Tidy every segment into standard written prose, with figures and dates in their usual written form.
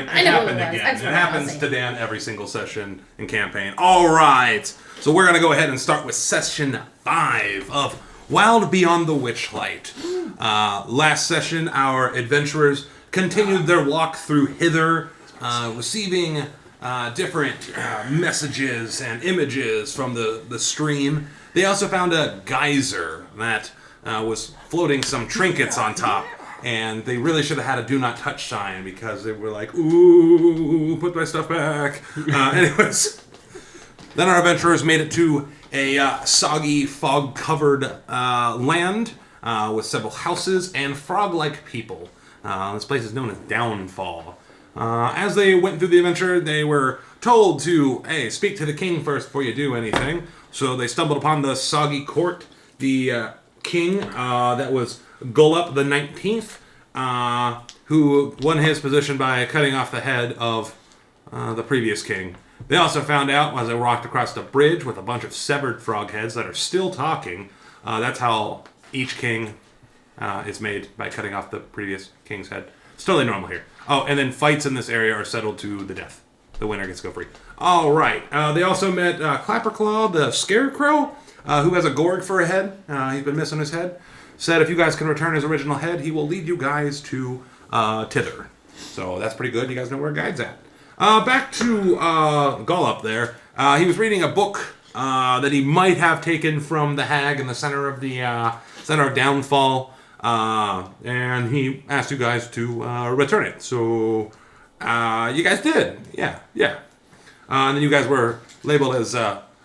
thing. It happened again. It happens to Dan every single session in campaign. All right. So we're going to go ahead and start with session 5 of Wild Beyond the Witchlight. Last session, our adventurers continued their walk through Hither, receiving different messages and images from the stream. They also found a geyser that was floating some trinkets on top. And they really should have had a do not touch sign because they were like, ooh, put my stuff back. Anyways, then our adventurers made it to a soggy, fog-covered land with several houses and frog-like people. This place is known as Downfall. As they went through the adventure, they were told to, hey, speak to the king first before you do anything. So they stumbled upon the soggy court. The king that was Gullup the 19th, who won his position by cutting off the head of the previous king. They also found out as they walked across the bridge with a bunch of severed frog heads that are still talking. That's how each king is made, by cutting off the previous king's head. It's totally normal here. Oh, and then fights in this area are settled to the death. The winner gets to go free. All right. They also met Clapperclaw, the scarecrow, who has a gorg for a head. He's been missing his head. Said if you guys can return his original head, he will lead you guys to Tither. So that's pretty good. You guys know where Guide's at. Back to Gullup there. He was reading a book that he might have taken from the hag in the center of center of Downfall. And he asked you guys to return it. So you guys did. Yeah. And then you guys were labeled as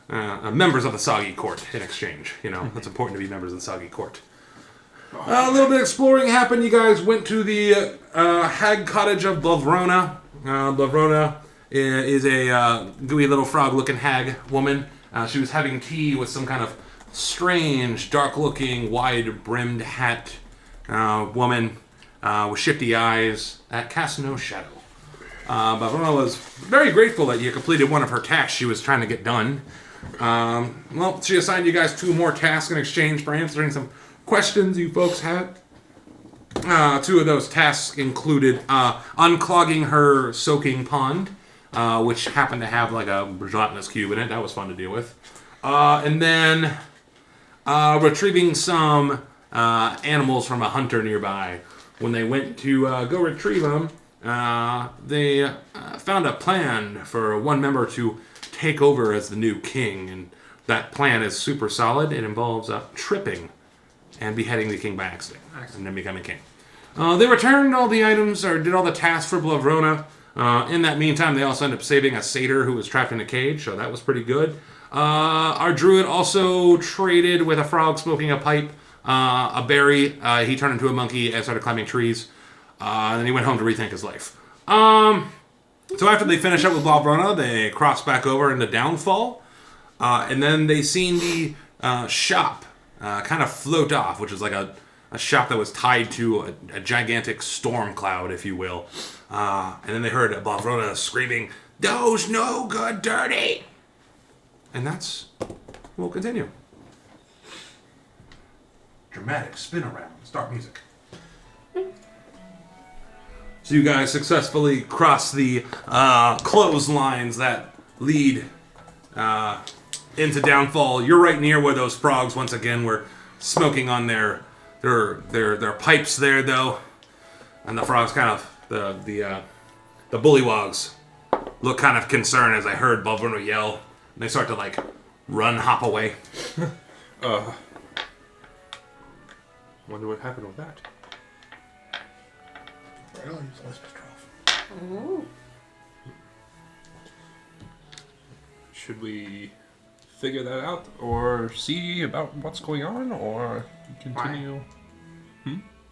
members of the Soggy Court in exchange. You know, it's important to be members of the Soggy Court. A little bit of exploring happened. You guys went to the hag cottage of Blavrona. Blavrona is a gooey little frog-looking hag woman. She was having tea with some kind of strange, dark-looking, wide-brimmed hat woman with shifty eyes that cast no shadow. Blavrona was very grateful that you completed one of her tasks she was trying to get done. Well, she assigned you guys 2 more tasks in exchange for answering some questions you folks had. 2 of those tasks included unclogging her soaking pond, which happened to have like a gelatinous cube in it. That was fun to deal with. And then retrieving some animals from a hunter nearby. When they went to go retrieve them, they found a plan for one member to take over as the new king. And that plan is super solid. It involves tripping and beheading the king by accident, and then becoming king. They returned all the items, or did all the tasks for Blavrona. In that meantime, they also ended up saving a satyr who was trapped in a cage, so that was pretty good. Our druid also traded with a frog smoking a pipe, a berry. He turned into a monkey and started climbing trees. And then he went home to rethink his life. So after they finished up with Blavrona, they crossed back over into Downfall. And then they seen the shop kind of float off, which is like a shop that was tied to a gigantic storm cloud, if you will. And then they heard Blavrona screaming, "Those no good dirty!" And we'll continue. Dramatic spin around. Start music. So you guys successfully cross the clotheslines that lead into Downfall. You're right near where those frogs once again were smoking on their pipes there, though, and the frogs kind of the bullywogs look kind of concerned as I heard Blavrona yell, and they start to like hop away. Wonder what happened with that. I'll use Elspeth's trough. Should we figure that out, or see about what's going on, or continue?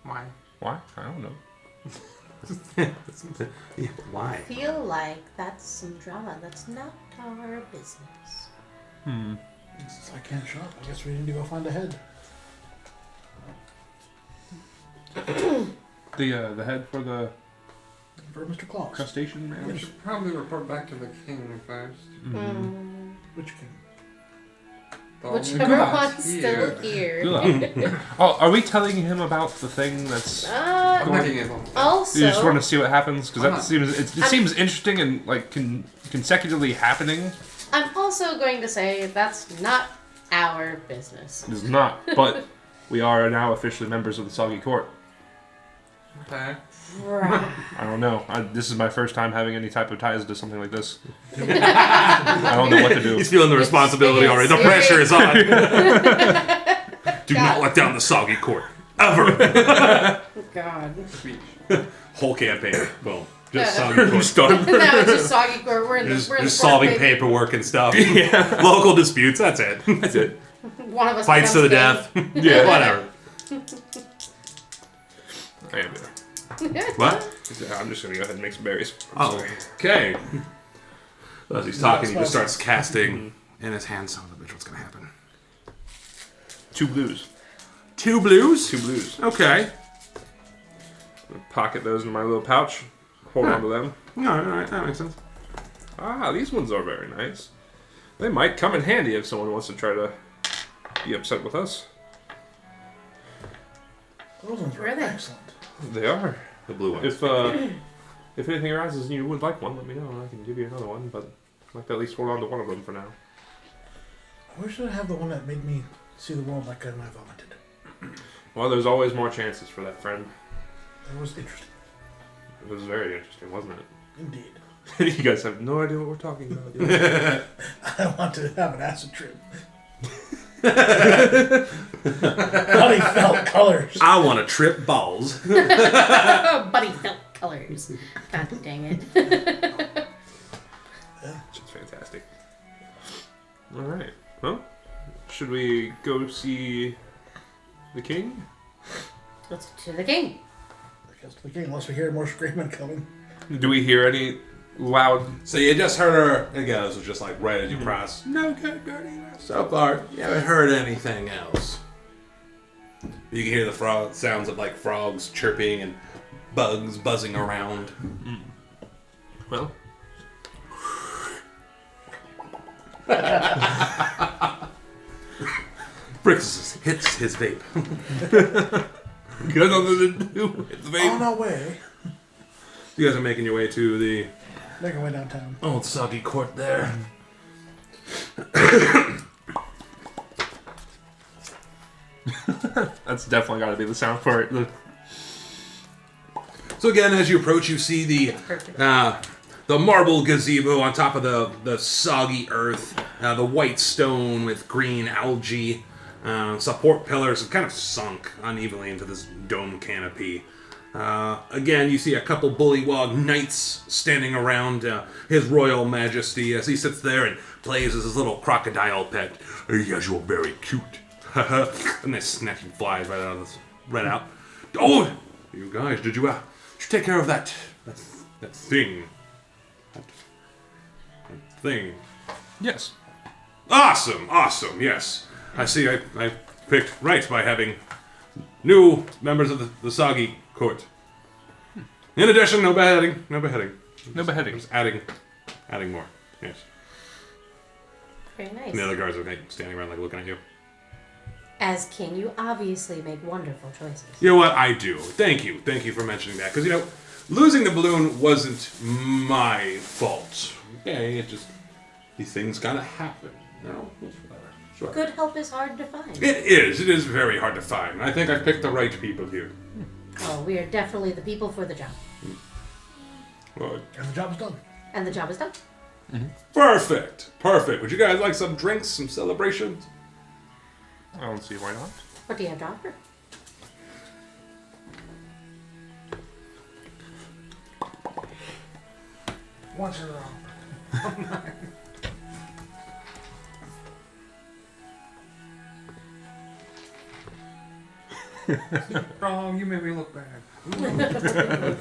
Why? Why? I don't know. Yeah, why? I feel like that's some drama. That's not our business. Since I can't shop, I guess we need to go find a head. The head for Mr. Claus. crustacean man. We should probably report back to the king first. Which king? Whichever one's still here. Oh, are we telling him about the thing that's... I'm making it. Also, You just want to see what happens? Because Why that not? seems interesting and like consecutively happening. I'm also going to say that's not our business. It is not, but we are now officially members of the Soggy Court. Okay. Right. I don't know. This is my first time having any type of ties to something like this. I don't know what to do. He's feeling the responsibility It is already. The serious. pressure is on. Do not let down the soggy court. Ever. God. Whole campaign. Boom. Just soggy court. Start. No, it's just soggy court. We're in the Just, we're in just the court, solving baby. paperwork and stuff. Local disputes, that's it. That's it. One of us Fights to the becomes death. Yeah. Whatever. I am there. What? I'm just gonna go ahead and make some berries. Oh, okay. As he's talking, he just starts casting in his hand. Son of a bitch, what's gonna happen? 2 blues. 2 blues? 2 blues. Okay. Pocket those in my little pouch. Hold on to them. Alright, that makes sense. Ah, these ones are very nice. They might come in handy if someone wants to try to be upset with us. Those ones Where are are they? excellent. They are. The blue one. If anything arises and you would like one, let me know. I can give you another one, but I'd like to at least hold on to one of them for now. Where should I have the one that made me see the world like when I vomited? Well, there's always more chances for that, friend. That was interesting. It was very interesting, wasn't Indeed. it? You guys have no idea what we're talking about. I want to have an acid trip. Bloody felt colors. I want to trip balls. Oh, buddy felt colors. God dang it. It's fantastic. All right. Well, should we go see the king? Let's to the king. I guess the king, unless we hear more screaming coming. Do we hear any loud? So you just heard her, again, this was just like right as you crossed. No good, Gertie. So far, you haven't heard anything else. You can hear the sounds of like frogs chirping and bugs buzzing around. Well, Brix hits his vape. got nothing to do. It's On vape. our way. You guys are making your way to the Make our way downtown. old soggy court there. That's definitely got to be the sound for it. So again, as you approach, you see Perfect. the marble gazebo on top of the soggy earth, the white stone with green algae. Support pillars have kind of sunk unevenly into this dome canopy. Again, you see a couple bullywog knights standing around his royal majesty as he sits there and plays as his little crocodile pet. Yes, you're very cute. And they're snatching flies right out. Oh, you guys, did you take care of that thing? That thing. Yes. Awesome, yes. I see I picked right by having new members of the Soggy Court. In addition, no beheading. No beheading. Just adding more. Yes. Very nice. And the other guards are like, standing around like looking at you. As king, you obviously make wonderful choices. You know what? I do. Thank you for mentioning that. Because, losing the balloon wasn't my fault. Okay, these things gotta happen. Whatever. Sure. Good help is hard to find. It is very hard to find. I think I picked the right people here. Oh, we are definitely the people for the job. Well, And the job's done. And the job is done. perfect. Would you guys like some drinks, some celebrations? I don't see why not. What do you have to offer? Once you're wrong. Wrong, you made me look bad.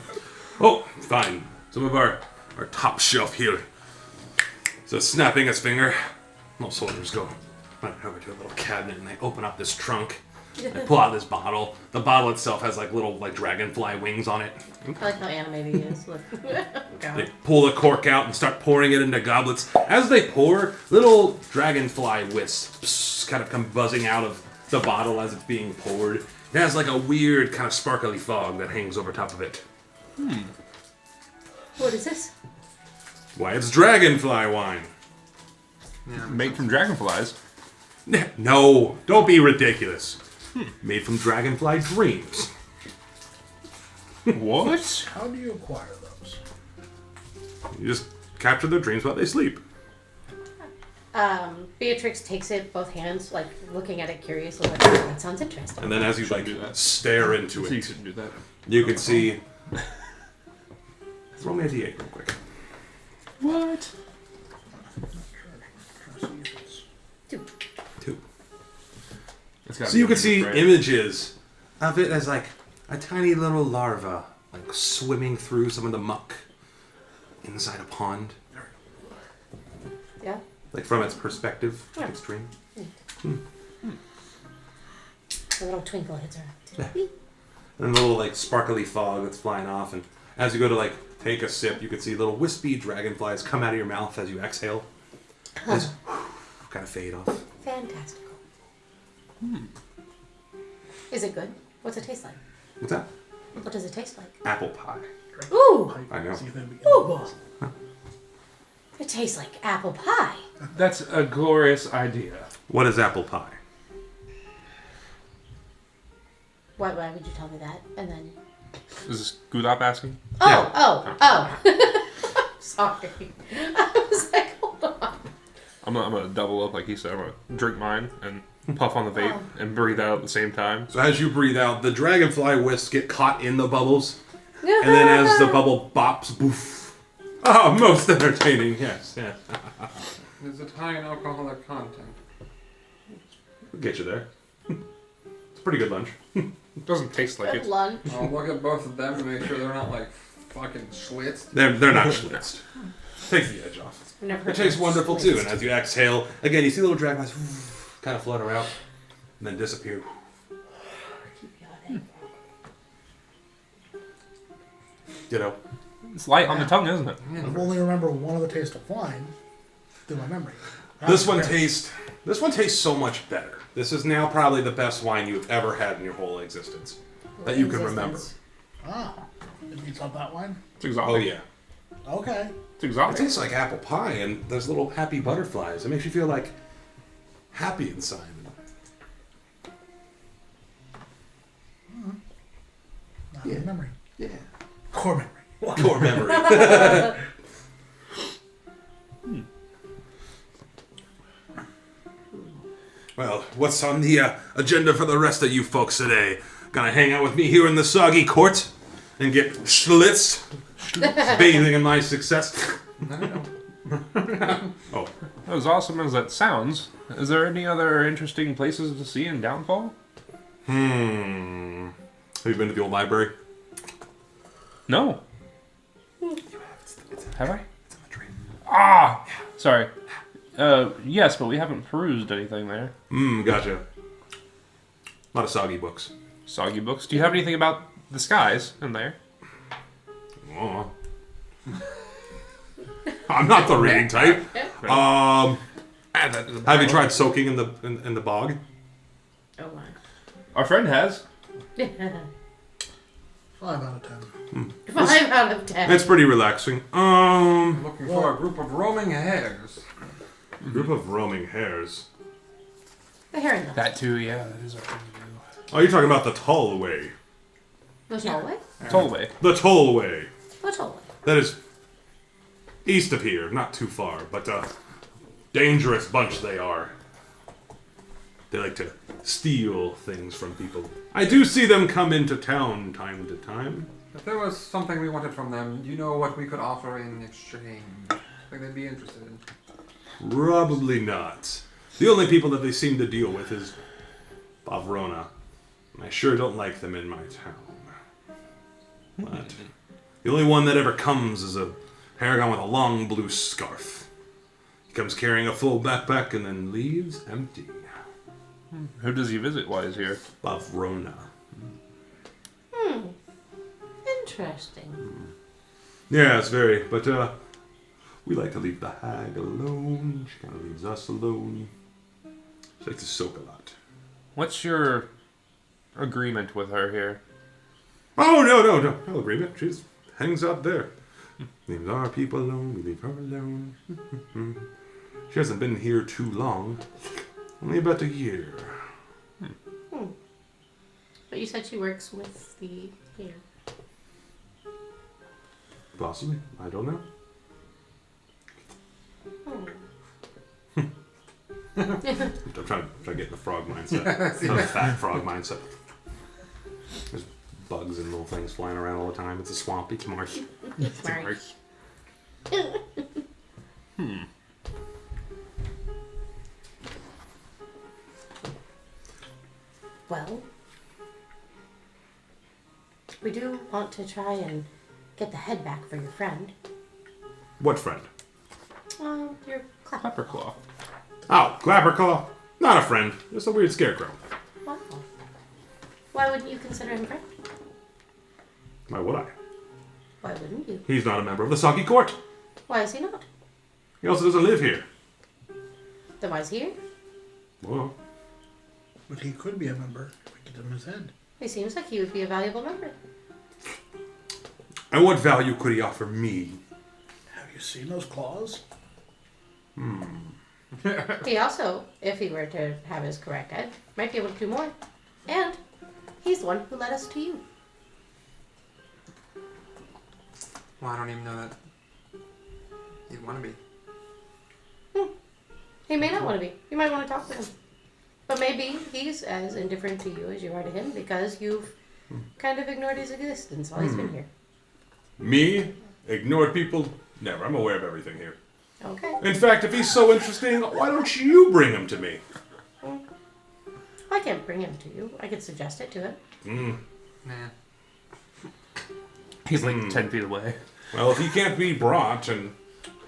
Oh, fine. Some of our top shelf here. So snapping his finger, most soldiers go right over to a little cabinet and they open up this trunk. They pull out this bottle. The bottle itself has like little like dragonfly wings on it. I like how animated he is. Look. They God. pull the cork out and start pouring it into goblets. As they pour, little dragonfly wisps kind of come buzzing out of the bottle as it's being poured. It has like a weird kind of sparkly fog that hangs over top of it. What is this? Why, it's dragonfly wine. Made from dragonflies. No, don't be ridiculous. Made from dragonfly dreams. What? How do you acquire those? You just capture their dreams while they sleep. Beatrix takes it both hands, like looking at it curiously. Like, that sounds interesting. And then as you like do that. stare into So you it, shouldn't do that. you can see. Throw me a D8 real quick. What? Two. 2. It's gotta So be you can on see your brain. images of it as like a tiny little larva, like swimming through some of the muck inside a pond, Yeah. like from its perspective, Yeah. its dream. A little twinkle hits her. And a little like sparkly fog that's flying off, and as you go to like take a sip, you can see little wispy dragonflies come out of your mouth as you exhale. Just kind of fade off. Fantastical. Is it good? What's it taste like? What's that? What does it taste like? Apple pie. Ooh! I know. See if they begin Ooh. to buzz. It tastes like apple pie. That's a glorious idea. What is apple pie? Why would you tell me that? And then... Is this Gulab asking? Oh! Sorry. I was like, hold on. I'm gonna double up like he said. I'm gonna drink mine and puff on the vape and breathe out at the same time. So as you breathe out, the dragonfly wisps get caught in the bubbles, and then as the bubble bops, boof. Oh, most entertaining. Yes, yes. Is it high in alcoholic content? We'll get you there. It's a pretty good lunch. It doesn't taste like Good it. lunch. I'll look at both of them to make sure they're not like fucking schlitzed. They're not schlitzed. Takes the edge off. I've never It heard tastes of wonderful Schlitz. too, and as you exhale, again you see little dragonflies kind of flutter out and then disappear. Ditto. It's light on the tongue, isn't it? I only remember one of the taste of wine through my memory. This one That's tastes so much better. This is now probably the best wine you've ever had in your whole existence that you can remember. Existence. Ah, it beats out that wine? It's exotic. Oh yeah. Okay. It's It exotic. tastes like apple pie, and there's little happy butterflies. It makes you feel like happy inside. Not in memory. Yeah. Core memory. Core memory. Well, what's on the agenda for the rest of you folks today? Gonna hang out with me here in the soggy court and get schlitzed, bathing in my success. Oh, As awesome as that sounds, is there any other interesting places to see in Downfall? Have you been to the old library? No. Have I? It's in the dream. Ah! Sorry. Yes, but we haven't perused anything there. Gotcha. A lot of soggy books. Soggy books. Do you have anything about the skies in there? Oh. I'm not the reading type. Add that to the Have you pile. tried soaking in the bog? Oh my. Our friend has. 5 out of 10. 5 out of 10. It's pretty relaxing. Looking for a group of roaming hares. Group of roaming hares. The herring. That too, yeah. That is our thing to Oh, you're talking about the tollway. The tollway? do. Tollway. The tollway. The tollway. That is east of here, not too far, but dangerous bunch they are. They like to steal things from people. I do see them come into town time to time. If there was something we wanted from them, you know what we could offer in exchange. I think they'd be interested in. Probably not. The only people that they seem to deal with is Bavrona. And I sure don't like them in my town. But the only one that ever comes is a Paragon with a long blue scarf. He comes carrying a full backpack and then leaves empty. Who does he visit while he's here? Bavrona. Interesting. Yeah, it's very. But we like to leave the hag alone. She kind of leaves us alone. She likes to soak a lot. What's your agreement with her here? Oh, no agreement. She hangs out there. Leaves our people alone. We leave her alone. She hasn't been here too long. Only about a year. But you said she works with the here. Possibly. I don't know. I'm trying to get in the frog mindset. Not a fat frog mindset. There's bugs and little things flying around all the time. It's a swamp. It's marsh. It's marsh. Well, we do want to try and get the head back for your friend. What friend? Your clapper. Clapperclaw. Oh, Clapperclaw. Not a friend. Just a weird scarecrow. Wow. Why wouldn't you consider him friend? Why would I? Why wouldn't you? He's not a member of the Saki Court. Why is he not? He also doesn't live here. Then why is he here? Well, But he could be a member if we get him his head. He seems like he would be a valuable member. and what value could he offer me? Have you seen those claws? He also, if he were to have his correct head, might be able to do more. And he's the one who led us to you. Well, I don't even know that you'd want to be. He may not want to be. You might want to talk to him. But maybe he's as indifferent to you as you are to him because you've kind of ignored his existence while he's been here. Me? Ignored people? Never. I'm aware of everything here. Okay. In fact, if he's so interesting, why don't you bring him to me? I can't bring him to you. I could suggest it to him. Nah. He's like 10 feet away. Well, if he can't be brought and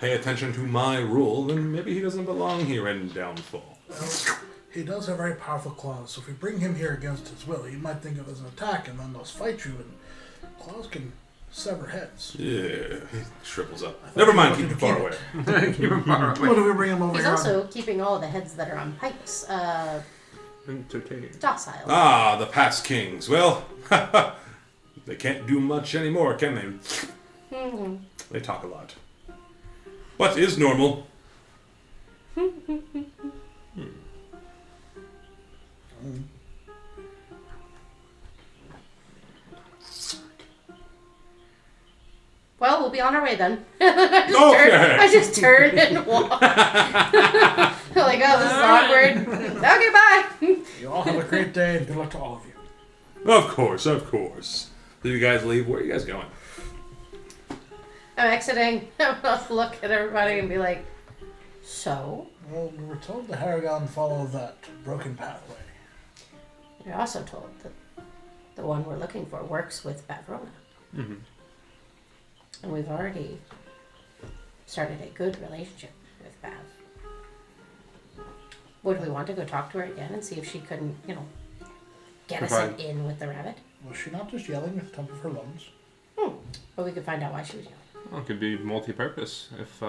pay attention to my rule, then maybe he doesn't belong here in Downfall. Well, he does have very powerful claws, so if we bring him here against his will, he might think of it as an attack, and then they'll fight you, and claws can sever heads. Yeah, he shrivels up. Never mind, keep him far away. Keep him far away. What do we bring him over He's here? also keeping all the heads that are on pipes Entertaining. docile. Ah, the past kings. Well, they can't do much anymore, can they? They talk a lot. What is normal? Well, we'll be on our way then. Okay. I just turned and walked. Like, oh, this is awkward. Okay, bye. You all have a great day, and good luck to all of you. Of course, of course. Do you guys leave? Where are you guys going? I'm exiting. I'm going to look at everybody and be like, so? Well, we were told the Haragon follow that broken pathway. You're also told that the one we're looking for works with Bavrona. Mm-hmm. And we've already started a good relationship with Bav. Would we want to go talk to her again and see if she couldn't, get us an in with the rabbit? Was she not just yelling at the top of her lungs? But we could find out why she was yelling. Well, it could be multi-purpose. If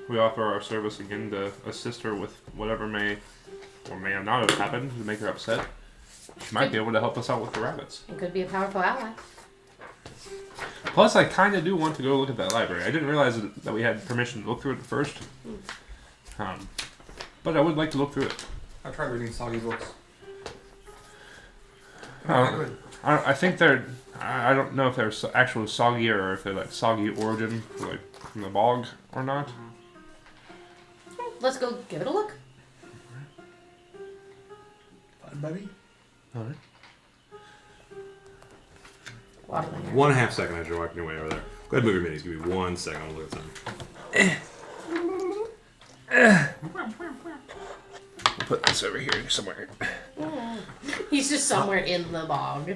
we offer our service again to assist her with whatever may or may not have happened to make her upset, she might be able to help us out with the rabbits. It could be a powerful ally. Plus, I kind of do want to go look at that library. I didn't realize that we had permission to look through it first. But I would like to look through it. I tried reading soggy books. I think they're... I don't know if they're actually soggy or if they're like soggy origin, like from the bog or not. Let's go give it a look. Fine, buddy. Alright. Waddling her. 1.5 seconds as you're walking your way over there. Go ahead and move your minis. Give me 1 second. I'll look at something. We'll put this over here somewhere. He's just somewhere in the bog.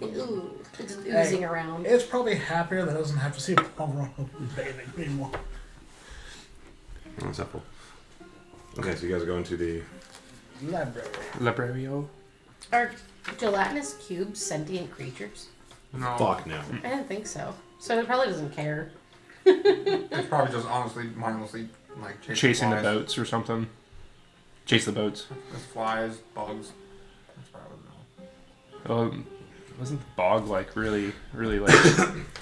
Ooh, just oozing around. It's probably happier that it doesn't have to see Bavrona bathing anymore. Oh, that's helpful. Okay, so you guys are going to the Library. Librario? Are gelatinous cubes sentient creatures? No. Fuck no. I didn't think so. So it probably doesn't care. It's probably just honestly, mindlessly, like Chasing the flies. boats or something. Chase the boats. There's flies, bugs. That's what I would know. Wasn't the bog like really like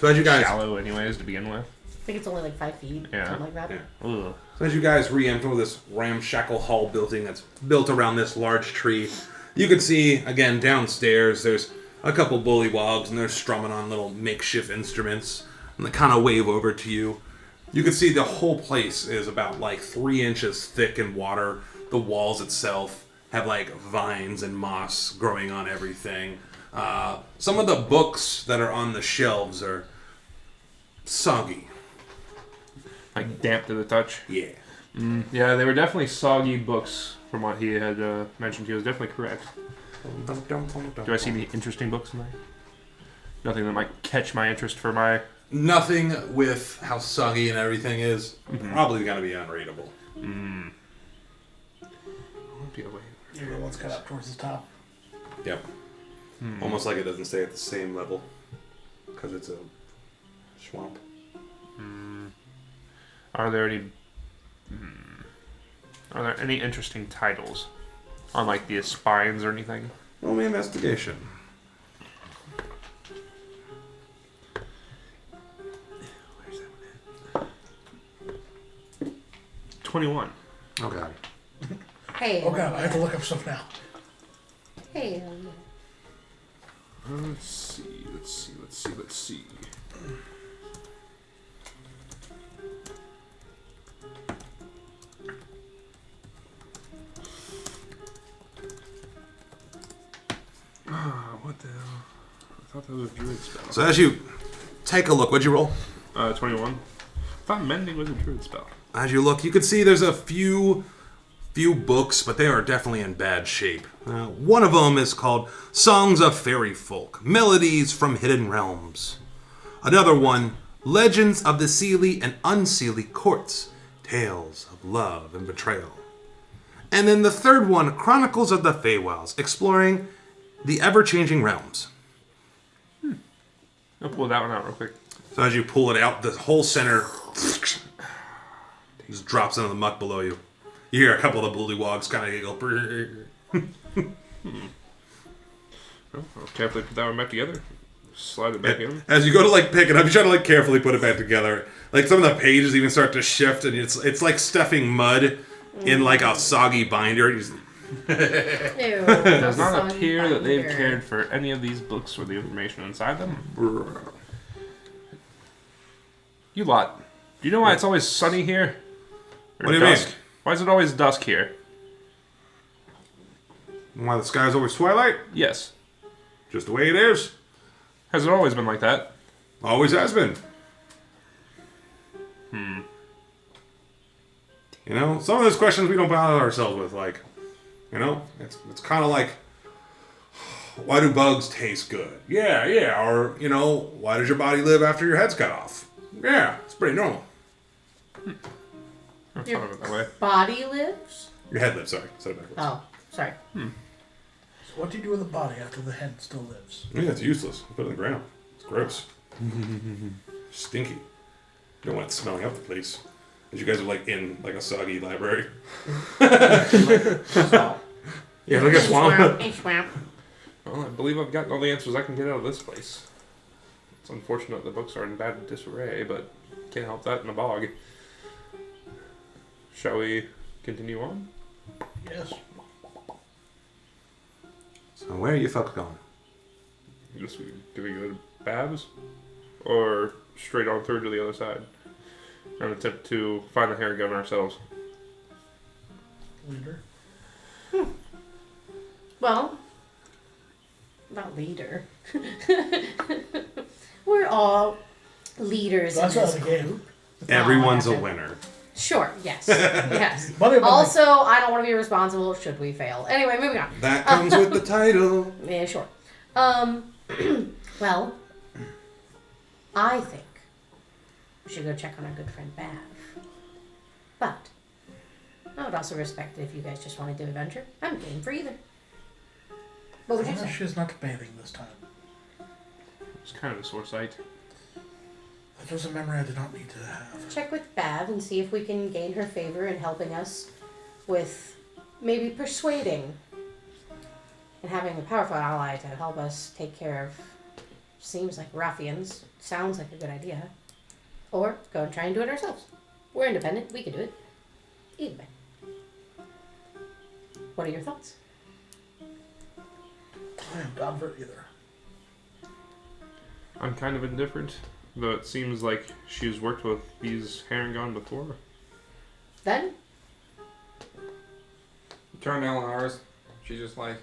So as you guys shallow anyways to begin with? I think it's only like 5 feet. Yeah. Something like that. Yeah. Ugh. So as you guys re-enter this ramshackle hall building that's built around this large tree, you can see, again, downstairs, there's a couple bullywogs, and they're strumming on little makeshift instruments, and they kind of wave over to you. You can see the whole place is about, like, 3 inches thick in water. The walls itself have, like, vines and moss growing on everything. Some of the books that are on the shelves are soggy. Like damp to the touch. Yeah. Yeah, they were definitely soggy books from what he had mentioned. He was definitely correct. Do I see any interesting books in there? Nothing that might catch my interest for my... Nothing with how soggy and everything is probably going to be unreadable. Won't be a way. Maybe the one's cut up towards the top. Yep. Almost like it doesn't stay at the same level because it's a swamp. Are there any... Are there any interesting titles on like the spines or anything? Roll me investigation. Where's that one at? 21. Oh god. Hey. Oh god, I have to look up stuff now. Hey. Let's see. What the hell? I thought that was a druid spell. So as you take a look, what'd you roll? 21. I thought mending was a druid spell. As you look, you can see there's a few books, but they are definitely in bad shape. One of them is called Songs of Fairy Folk, Melodies from Hidden Realms. Another one, Legends of the Seelie and Unseelie Courts, Tales of Love and Betrayal. And then the third one, Chronicles of the Feywilds, exploring the ever-changing realms. I'll pull that one out real quick. So as you pull it out, the whole center just drops into the muck below you. You hear a couple of the bullywogs kind of giggle. Well, I'll carefully put that one back together. Slide it back in. As you go to like pick it up, you try to like carefully put it back together. Like some of the pages even start to shift, and it's like stuffing mud in like a soggy binder. You just- Ew. It does not appear that they've cared for any of these books or the information inside them. You lot. Do you know why it's always sunny here? Or What do you dusk? mean? Why is it always dusk here? Why the sky's always twilight? Yes. Just the way it is. Has it always been like that? Always has been. You know, some of those questions we don't bother ourselves with. Like, you know, it's kind of like, why do bugs taste good? Yeah. Or, you know, why does your body live after your head's cut off? Yeah, it's pretty normal. I thought of it that way. Body lives? Your head lives, sorry. Said it backwards. Oh, sorry. So what do you do with the body after the head still lives? Yeah, it's useless. Put it in the ground. It's gross. Stinky. You don't want it smelling up the place. As you guys are like in like a soggy library. Yeah, like a swamp. A swamp. Well, I believe I've gotten all the answers I can get out of this place. It's unfortunate the books are in bad disarray, but can't help that in a bog. Shall we continue on? Yes. So where are you folks going? Just do we go to Babs? Or straight on through to the other side? And attempt to find a hair gun ourselves. Leader. Well, not leader. We're all leaders That's in not this the game. group. Everyone's a whatever. winner. Sure, yes. Yes. But Also, I don't want to be responsible should we fail. Anyway, moving on. That comes with the title. Yeah, sure. Well, I think we should go check on our good friend Bav. But, would also respect it if you guys just wanted to adventure. I'm game for either. What would you say? She's not bathing this time. It's kind of a sore sight. That was a memory I did not need to have. Check with Bav and see if we can gain her favor in helping us with maybe persuading and having a powerful ally to help us take care of seems like ruffians. Sounds like a good idea. Or go and try and do it ourselves. We're independent. We can do it. Either way. What are your thoughts? I am down for either. I'm kind of indifferent, though it seems like she's worked with these Harangon before. Then? Turn to Eleanor's. She's just like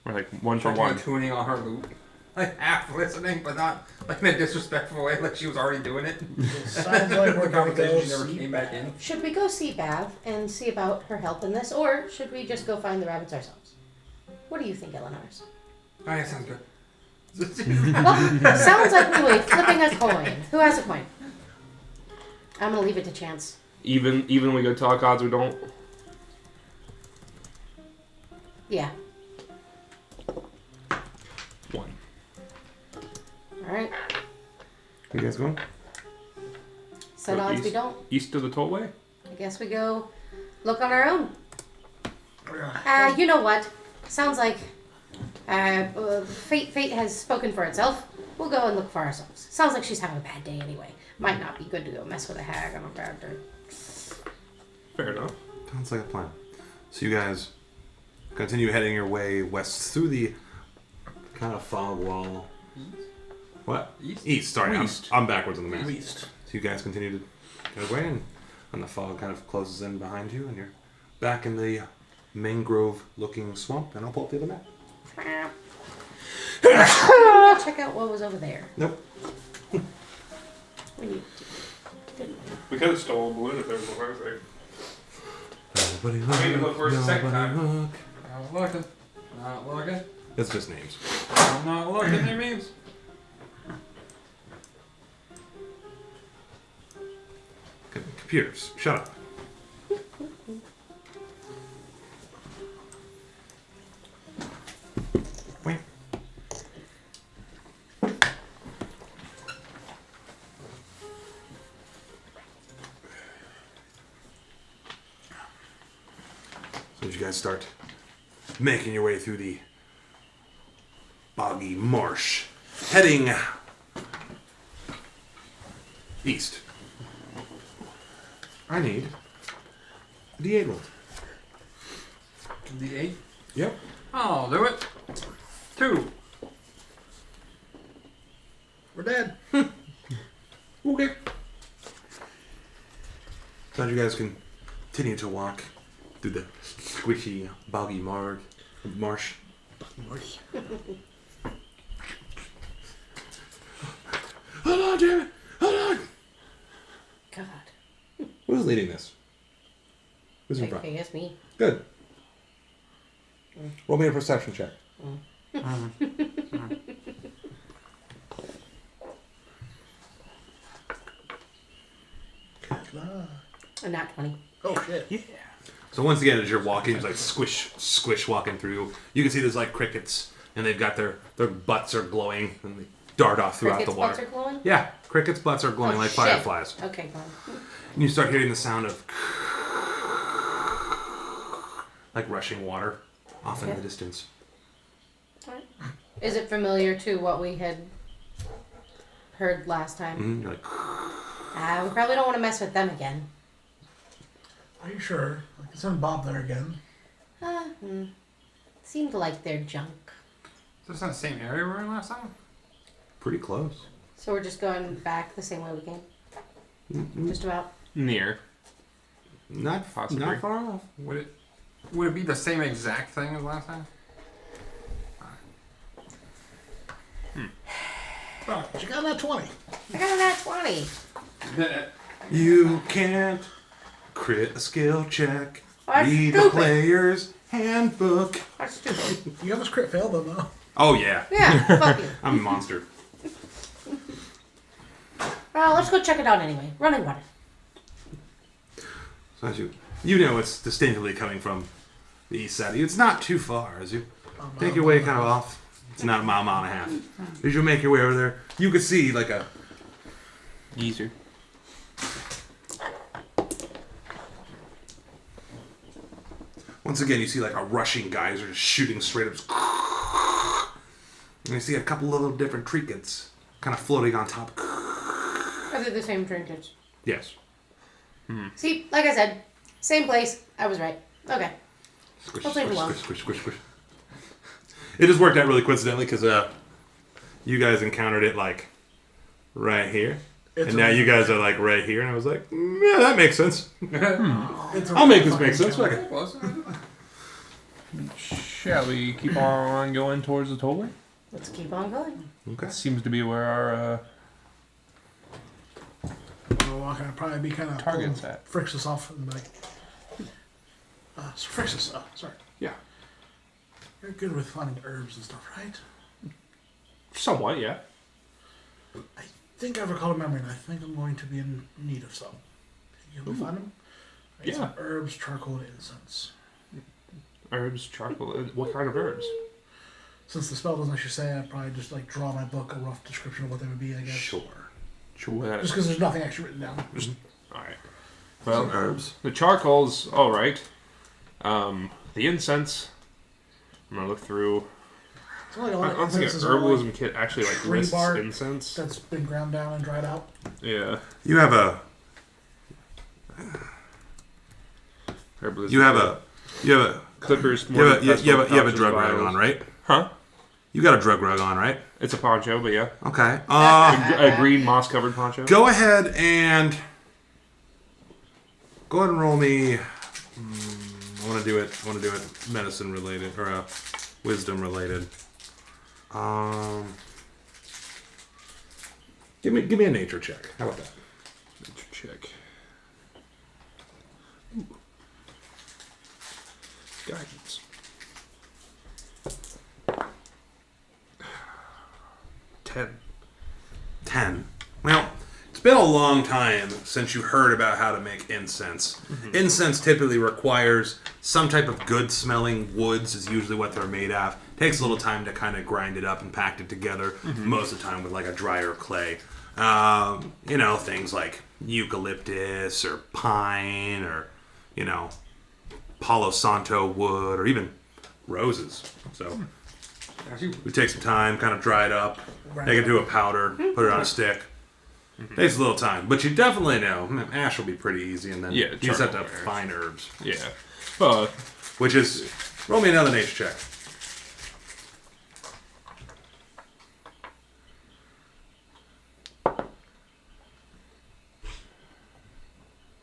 Or like one for checking one. and tuning on her lute. Like half listening, but not like in a disrespectful way, like she was already doing it. Sounds like we're The gonna go conversation never see. came back in. Should we go see Bav and see about her help in this, or should we just go find the rabbits ourselves? What do you think, Eleanor's? Oh, yeah, sounds good. Well, sounds like we were flipping a coin. Who has a coin? I'm gonna leave it to chance. Even we go talk, odds or don't. Yeah. 1. Alright. You guys going? Said Go odds we east. don't. East of the tollway? I guess we go look on our own. Yeah. You know what? Sounds like fate has spoken for itself. We'll go and look for ourselves. Sounds like she's having a bad day anyway. Might not be good to go mess with a hag on a bad day. Fair enough. Sounds like a plan. So you guys continue heading your way west through the kind of fog wall. What? East. Sorry, West. I'm backwards on the map. East. So you guys continue to go away, and the fog kind of closes in behind you, and you're back in the mangrove-looking swamp. And I'll pull up the other map. Check out what was over there. Nope. We need We could have stolen a balloon if there was a fire thing. Nobody I mean, look, where's the second time? look. Not looking. Not looking. It's just names. I'm not looking. There means. Computers, shut up. Wait. So as you guys start making your way through the boggy marsh, heading east. I need a D8 roll. The 8. Yep. I'll do it. 2. We're dead. Okay. So as you guys continue to walk through the squishy, boggy marsh. Hold on, damn it! Hold on! God. Who's leading this? Who's in I front? guess me. Good. Roll me a perception check. A nat 20. Oh shit. So once again, as you're walking, it's like squish walking through. You can see there's like crickets, and they've got their butts are glowing, and they dart off throughout Cricket's the water. butts are glowing? Yeah, crickets' butts are glowing Oh, like shit. fireflies. Okay, fine. And you start hearing the sound of like rushing water off in Okay. the distance. Alright. Is it familiar to what we had heard last time? Mm-hmm. You're like, We probably don't want to mess with them again. Are you sure? I can send Bob there again. Seemed like they're junk. Is this in the same area we were in last time? pretty close. So we're just going back the same way we came? Just about? Near. Not Possibly. not far off. Would it be the same exact thing as last time? Oh, she got that 20. I got a nat 20. You can't crit a skill check. That's Read the stupid. player's handbook. That's stupid. You almost crit failed them though. Oh yeah, Yeah, fuck you. I'm a monster. Well, let's go check it out anyway. Running water. So as you You know it's distinctly coming from the east side. It's not too far as you make your way kind of off. It's not a mile and a half. As you make your way over there, you could see like a... Easier. Once again, you see like a rushing guys are just shooting straight up. And you see a couple of little different trinkets kind of floating on top. Are they the same trinkets? Yes. See, like I said, same place. I was right. Okay. Squish, I'll leave it squish, alone. squish, squish, squish, squish. It just worked out really coincidentally because you guys encountered it like right here. And now you guys are like right here, and I was like, yeah, that makes sense. I'll make this make sense. Okay. Shall we keep on going towards the tollway? Let's keep on going. Okay. Seems to be where our I'll probably be kind of target's at. Frixus off and be like, Frixus, sorry. Yeah. You're good with finding herbs and stuff, right? Somewhat, yeah. I think I recall a memory, and I think I'm going to be in need of some. You can find them? I need some herbs, charcoal, and incense. Herbs, charcoal. What kind of herbs? Since the spell doesn't actually say, I'd probably just like draw my book, a rough description of what they would be, I guess. Sure. Just because there's nothing actually written down. Alright. Well, Some herbs. the charcoal's alright. The incense, I'm gonna look through. It's only I all don't think an incenses are herbalism like kit actually like tree lists bark incense. that's been ground down and dried out. Yeah. You have a Herbalism. Clippers. you have a drug rug on, right? Huh? You got a drug rug on, right? It's a poncho, but yeah. Okay. A green moss covered poncho. Go ahead and roll me. I want to do it medicine related or wisdom related. Give me a nature check. How about that? Nature check. Guidance. 10. Well, it's been a long time since you heard about how to make incense. Mm-hmm. Incense typically requires some type of good smelling woods is usually what they're made of. Takes a little time to kind of grind it up and pack it together. Mm-hmm. Most of the time with like a drier clay. Things like eucalyptus or pine or, Palo Santo wood or even roses. So we take some time, kind of dry it up, make it into a powder, put it on a stick. Mm-hmm. Takes a little time, but you definitely know ash will be pretty easy, and then you just have to find herbs. Yeah, which is roll me another nature check.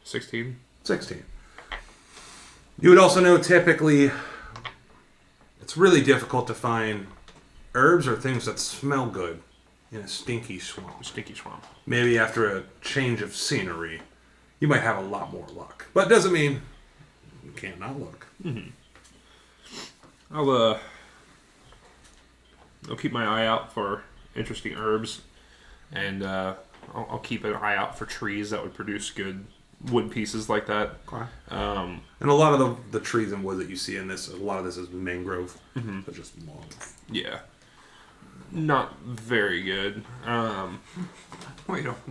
$16. 16. You would also know typically it's really difficult to find herbs or things that smell good in a stinky swamp. Maybe after a change of scenery, you might have a lot more luck. But it doesn't mean you can't not look. Mm-hmm. I'll keep my eye out for interesting herbs, and I'll keep an eye out for trees that would produce good wood pieces like that. Okay. And a lot of the trees and wood that you see in this, a lot of this is mangrove. Mm-hmm. So just long. Yeah. Not very good. The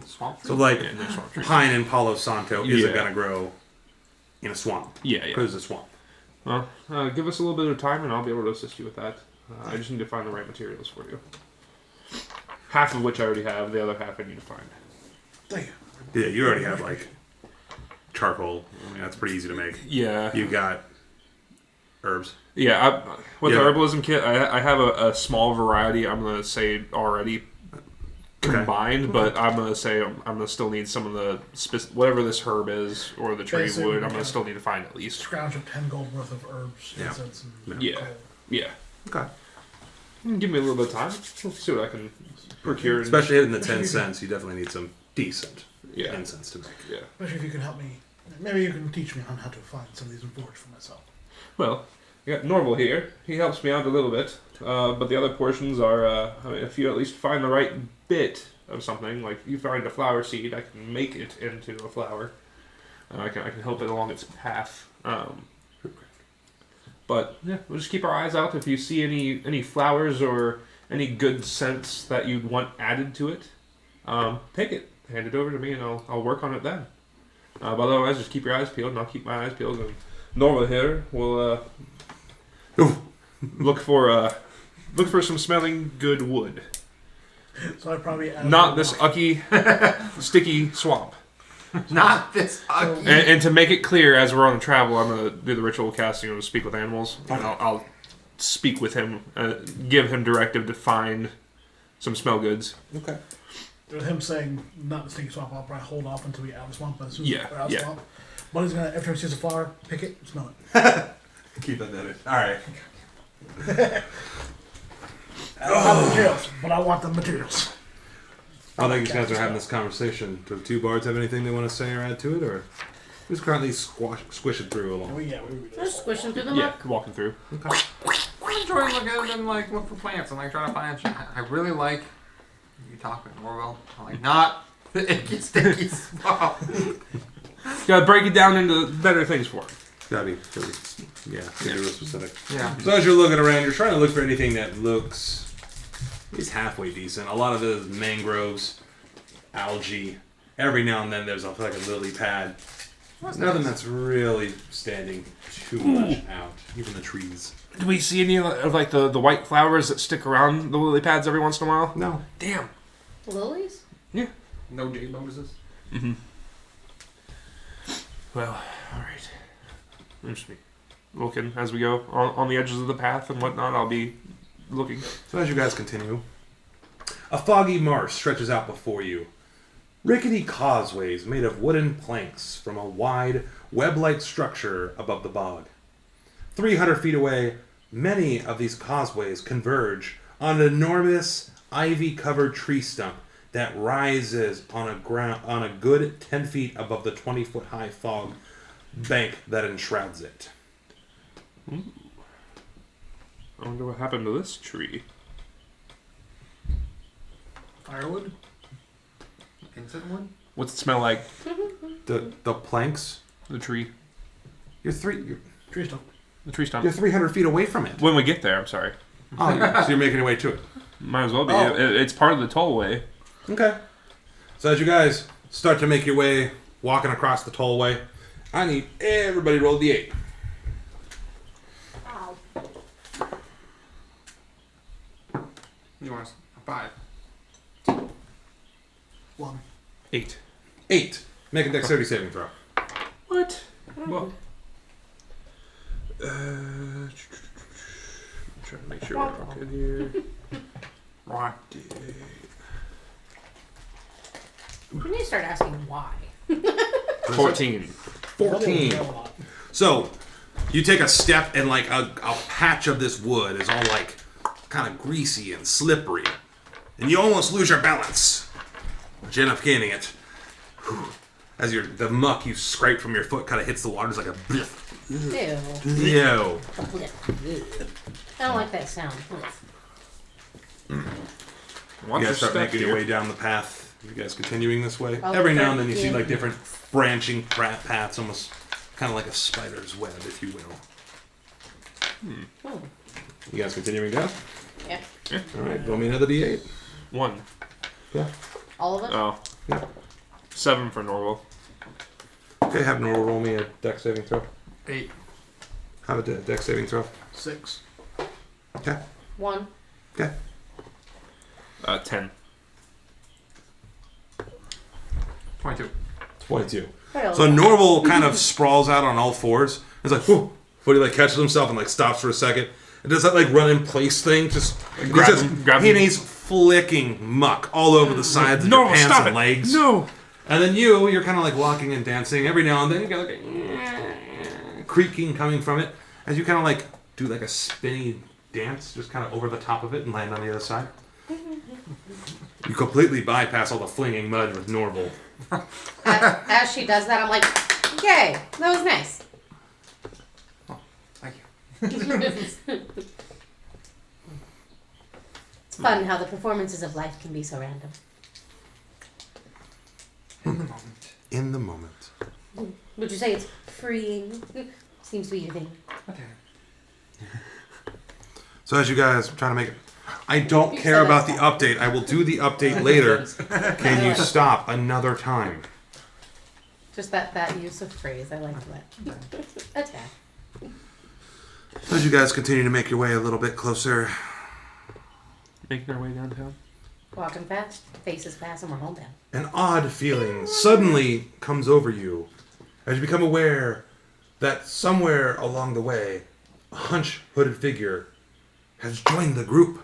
swamp trees? So like swamp trees. pine and Palo Santo isn't going to grow in a swamp. Yeah. Because it's a swamp. Well, give us a little bit of time and I'll be able to assist you with that. I just need to find the right materials for you. Half of which I already have, the other half I need to find. Thank you. Yeah, you already have like charcoal. I mean, that's pretty easy to make. Yeah. You got herbs. Yeah, with the herbalism kit, I have a small variety, I'm going to say already combined, but I'm going to say I'm going to still need some of the, whatever this herb is, or the tree wood, I'm going to still need to find at least. Scrounge up 10 gold worth of herbs, incense, and Yeah. gold. Yeah. Okay. Give me a little bit of time. We'll see what I can procure. Especially hitting the 10 cents, you definitely need some decent incense to make. Yeah. Especially if you can help me. Maybe you can teach me on how to find some of these and forage for myself. Well, I got Norval here. He helps me out a little bit. But the other portions are, if you at least find the right bit of something, like you find a flower seed, I can make it into a flower. I can help it along its path. But yeah, we'll just keep our eyes out. If you see any flowers or any good scents that you'd want added to it, take it, hand it over to me, and I'll work on it then. But otherwise, just keep your eyes peeled, and I'll keep my eyes peeled. And Norma here will look for some smelling good wood. So I probably added Not this ucky, sticky swamp. Not this ugly. And to make it clear, as we're on the travel, I'm going to do the ritual casting and speak with animals. And I'll speak with him, give him directive to find some smell goods. Okay. With him saying not the stinky swamp, I'll probably hold off until we out of the swamp. But as soon as Yeah, we're out of yeah. the swamp, but he's gonna after he sees a flower, pick it, smell it. Keep that in. All right. I don't have the materials, but I want the materials. I think you guys are having this conversation. Do the two bards have anything they want to say or add to it, or who's currently squishing through along? We Just squishing through the Yeah, muck. walking through. Okay. I enjoy looking at them like look for plants and like try to find shit. I really like you talking Orwell. I like not the icky sticky swamp. Gotta break it down into better things for him. Gotta be yeah, real specific. Yeah. So as you're looking around, you're trying to look for anything that looks at least halfway decent. A lot of it is mangroves, algae. Every now and then there's like a lily pad. Nothing that's really standing too much out. Even the trees. Do we see any of like the white flowers that stick around the lily pads every once in a while? No. Damn. Lilies? Yeah. No jade bonuses. Mm-hmm. Well, alright. I'm just be looking as we go on the edges of the path and whatnot. I'll be looking. So as you guys continue, a foggy marsh stretches out before you. Rickety causeways made of wooden planks from a wide, web-like structure above the bog. 300 feet away, many of these causeways converge on an enormous ivy-covered tree stump that rises on a good 10 feet above the 20-foot-high fog bank that enshrouds it. I wonder what happened to this tree. Firewood? Incense wood? What's it smell like? The planks. The tree. You're Tree stump. The tree stump. you're 300 feet away from it. When we get there, I'm sorry. Oh, so you're making your way to it. Might as well be. Oh. It's part of the tollway. Okay. So as you guys start to make your way, walking across the tollway, I need everybody to roll D8. Wow. You want 5? 1. 8. 8. Make a dexterity saving throw. What? Well, trying to make sure we're all good here. Why? We need to start asking why. 14. 14. So you take a step and like a patch of this wood is all like kind of greasy and slippery. And you almost lose your balance. But you end up gaining it. Whew. As the muck you scrape from your foot kind of hits the water, it's like a bliff. Ew. Ew. I don't like that sound. You Watch your guys start step making here. your way down the path. You guys continuing this way. Oh, Every now and then you see yeah. like different branching paths, almost kind of like a spider's web, if you will. Oh, You guys continuing down? yeah. All right, roll me another D8. 1. Yeah. All of it? Oh. Yeah. 7 for Norwell. Okay, have Nora roll me a dex saving throw. 8. Have a dex saving throw. 6. Okay. 1. Okay. 10. 22. 22. Well, So Norval kind of sprawls out on all fours. It's like, whoo. But he like catches himself and like stops for a second. And does that like run in place thing. Just Grab him. and he's flicking muck all over the sides of your Norwell, pants stop and it. legs. No! And then you're kind of like walking and dancing. Every now and then you get like a creaking coming from it as you kind of like do like a spinny dance, just kind of over the top of it and land on the other side. You completely bypass all the flinging mud with Norval. as she does that, I'm like, okay, that was nice. Thank you. It's fun how the performances of life can be so random. In the moment. In the moment. Would you say it's freeing? Seems to be your thing. So as you guys are trying to make it, I don't care about the update. I will do the update later. Can you stop another time? Just that use of phrase. I like that. Attack. So as you guys continue to make your way a little bit closer, Making our way downtown. Walking fast, faces fast, and we're homebound. an odd feeling suddenly comes over you as you become aware that somewhere along the way, a hunched, hooded figure has joined the group.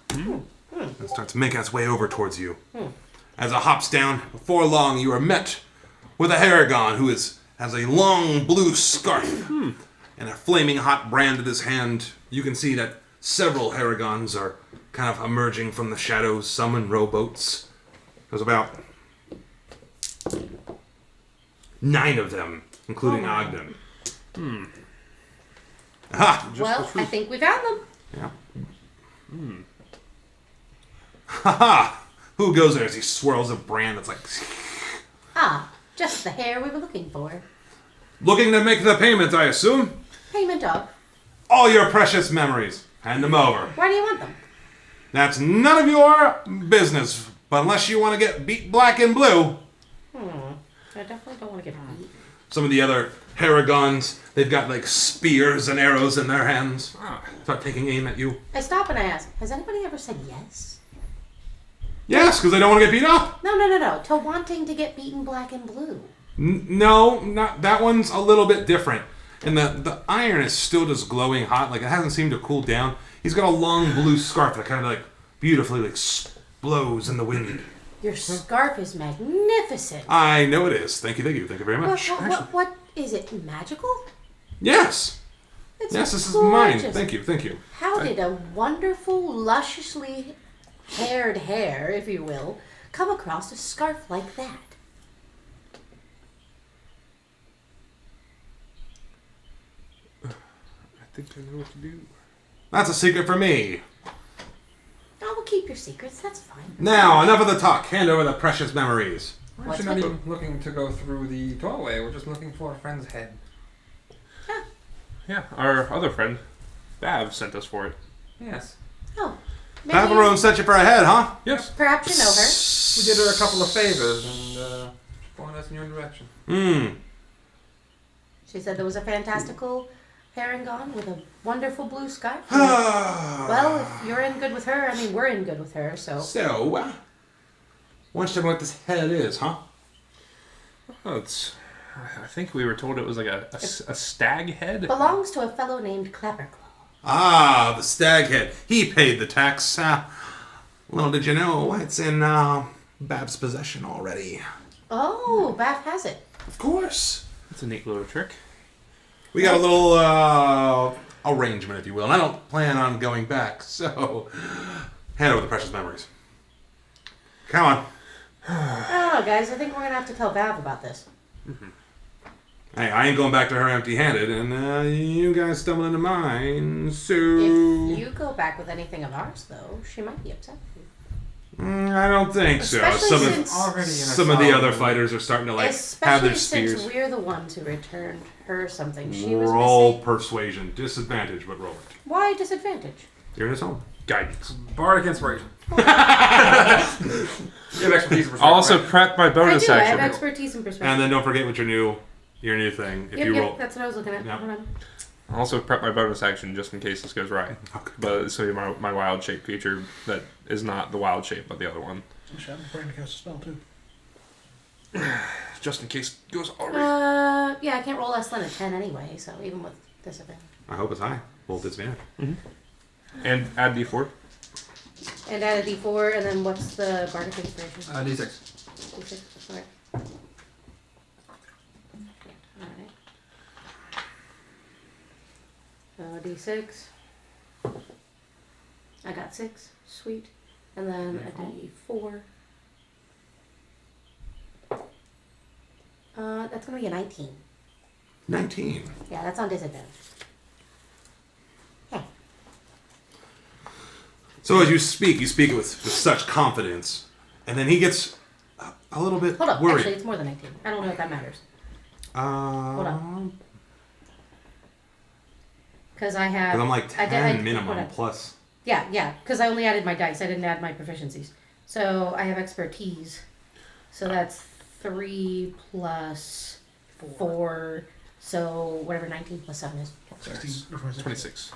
And starts making its way over towards you. As it hops down, before long you are met with a Haragon who has a long blue scarf and a flaming hot brand in his hand. You can see that several Haragons are kind of emerging from the shadows, some in rowboats. There's about 9 of them, including Ogden. Aha! Well, I think we found them. Yeah. Haha! Who goes there as he swirls a brand that's like... Ah, just the hair we were looking for. Looking to make the payment, I assume? Payment of. All your precious memories. Hand them over. Why do you want them? That's none of your business. But unless you want to get beat black and blue... I definitely don't want to get beat. Some of the other Haragons, they've got like spears and arrows in their hands. Start taking aim at you. I stop and I ask, has anybody ever said yes? Yes, because they don't want to get beat up. No. To wanting to get beaten black and blue. No, not that one's a little bit different. And the iron is still just glowing hot. Like, it hasn't seemed to cool down. He's got a long blue scarf that kind of like beautifully like blows in the wind. Your scarf is magnificent. I know it is. Thank you very much. What is it? Magical? Yes. It's Yes, this is gorgeous. mine. Thank you. How did a wonderful, lusciously haired hair, if you will, come across a scarf like that? I think I know what to do. That's a secret for me. Oh, we'll keep your secrets. That's fine. Now, enough of the talk. Hand over the precious memories. We're What's actually not with even looking to go through the doorway. We're just looking for a friend's head. Yeah, our other friend, Bav, sent us for it. Yes. Oh, maybe. Pavarone sent you for a head, huh? Yes. Perhaps you know her. We did her a couple of favors and pointed us in your direction. She said there was a fantastical Paragon with a wonderful blue scarf. Well, if you're in good with her, I mean, we're in good with her, so. So, why don't you tell me what this head is, huh? Oh, I think we were told it was like a stag head. Belongs to a fellow named Clapperclaw. Ah, the stag head. He paid the tax. Little did you know, it's in Bab's possession already. Oh, Bath has it. Of course. That's a neat little trick. We got a little arrangement, if you will, and I don't plan on going back, so hand over the precious memories. Come on. I don't know, guys. I think we're going to have to tell Bav about this. Hey, I ain't going back to her empty-handed, and you guys stumble into mine, so... If you go back with anything of ours, though, she might be upset with you. I don't think so. Especially since- Already in a Some of the solid other mood. fighters are starting to, like, have Especially their spears. since we're the ones who returned her something she was Roll missing. persuasion. Disadvantage, but roll it. Why disadvantage? You're in his home. Guidance. Bardic inspiration. You have expertise. I'll also prep my I bonus do. I action. have expertise and perspective. And then don't forget what your new thing. If you roll. That's what I was looking at. Yeah. Hold on. I'll also prep my bonus action just in case this goes right. Okay. But so my wild shape creature that is not the wild shape, but the other one. Actually, I'm preparing to cast a spell too. Just in case it goes all right. Yeah, I can't roll less than a 10 anyway, so even with disadvantage. I hope it's high. Roll disadvantage. And add d4. And add a d4, and then what's the bardic inspiration? D6. D6. Alright. Alright. D6. I got 6. Sweet. And then a d4. That's gonna be a 19. 19. Yeah, that's on disadvantage. Yeah. So as you speak it with such confidence, and then he gets a little bit Hold up. worried. Actually, it's more than 19. I don't know if that matters. Hold up. Because I have. Because I'm like 10 minimum hold on. plus. Yeah. Because I only added my dice. I didn't add my proficiencies. So I have expertise. So that's 3 plus 4. So whatever 19 plus 7 is. 16, 26.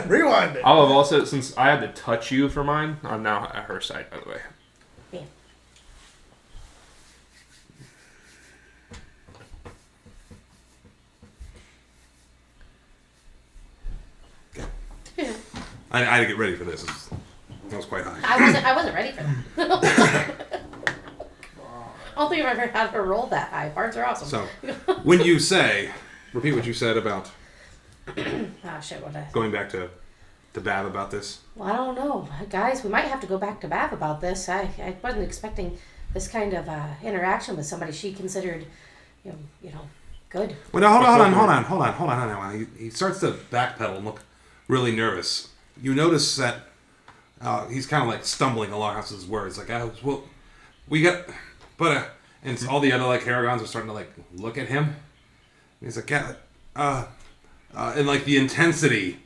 Rewind it. I'll have also, since I had to touch you for mine, I'm now at her side, by the way. Yeah. I had to get ready for this. That was quite high. I wasn't ready for that. I don't think I've ever had her roll that high. Bards are awesome. So, when you say, repeat what you said about Shit, what I... going back to Bav about this. Well, I don't know. Guys, we might have to go back to Bav about this. I wasn't expecting this kind of interaction with somebody she considered, you know, good. Well, now, hold on. He starts to backpedal and look really nervous. You notice that he's kind of like stumbling along with his words. Like, well, we got... But, and all the other, like, Haragons are starting to, like, look at him. And he's like, yeah, and, like, the intensity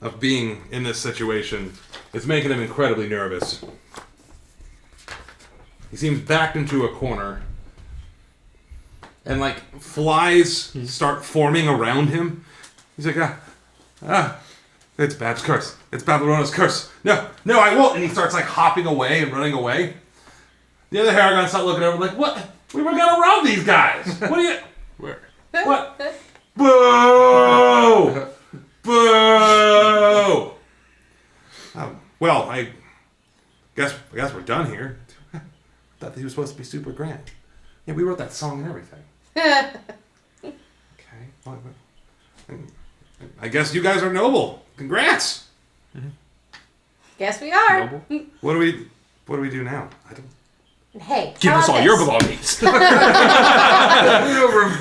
of being in this situation is making him incredibly nervous. He seems backed into a corner. And, like, flies start forming around him. He's like, it's Bab's curse. It's Babylona's curse. No, I won't. And he starts, like, hopping away and running away. The other Haragons start looking over like, what? We were gonna rob these guys. What are you... Where? What? Boo! Boo! Well, I guess we're done here. I thought he was supposed to be super grand. Yeah, we wrote that song and everything. Okay. Well, I guess you guys are noble. Congrats! Guess we are. Noble? What do we do now? I don't... Hey, Give how us about all this? your belongings.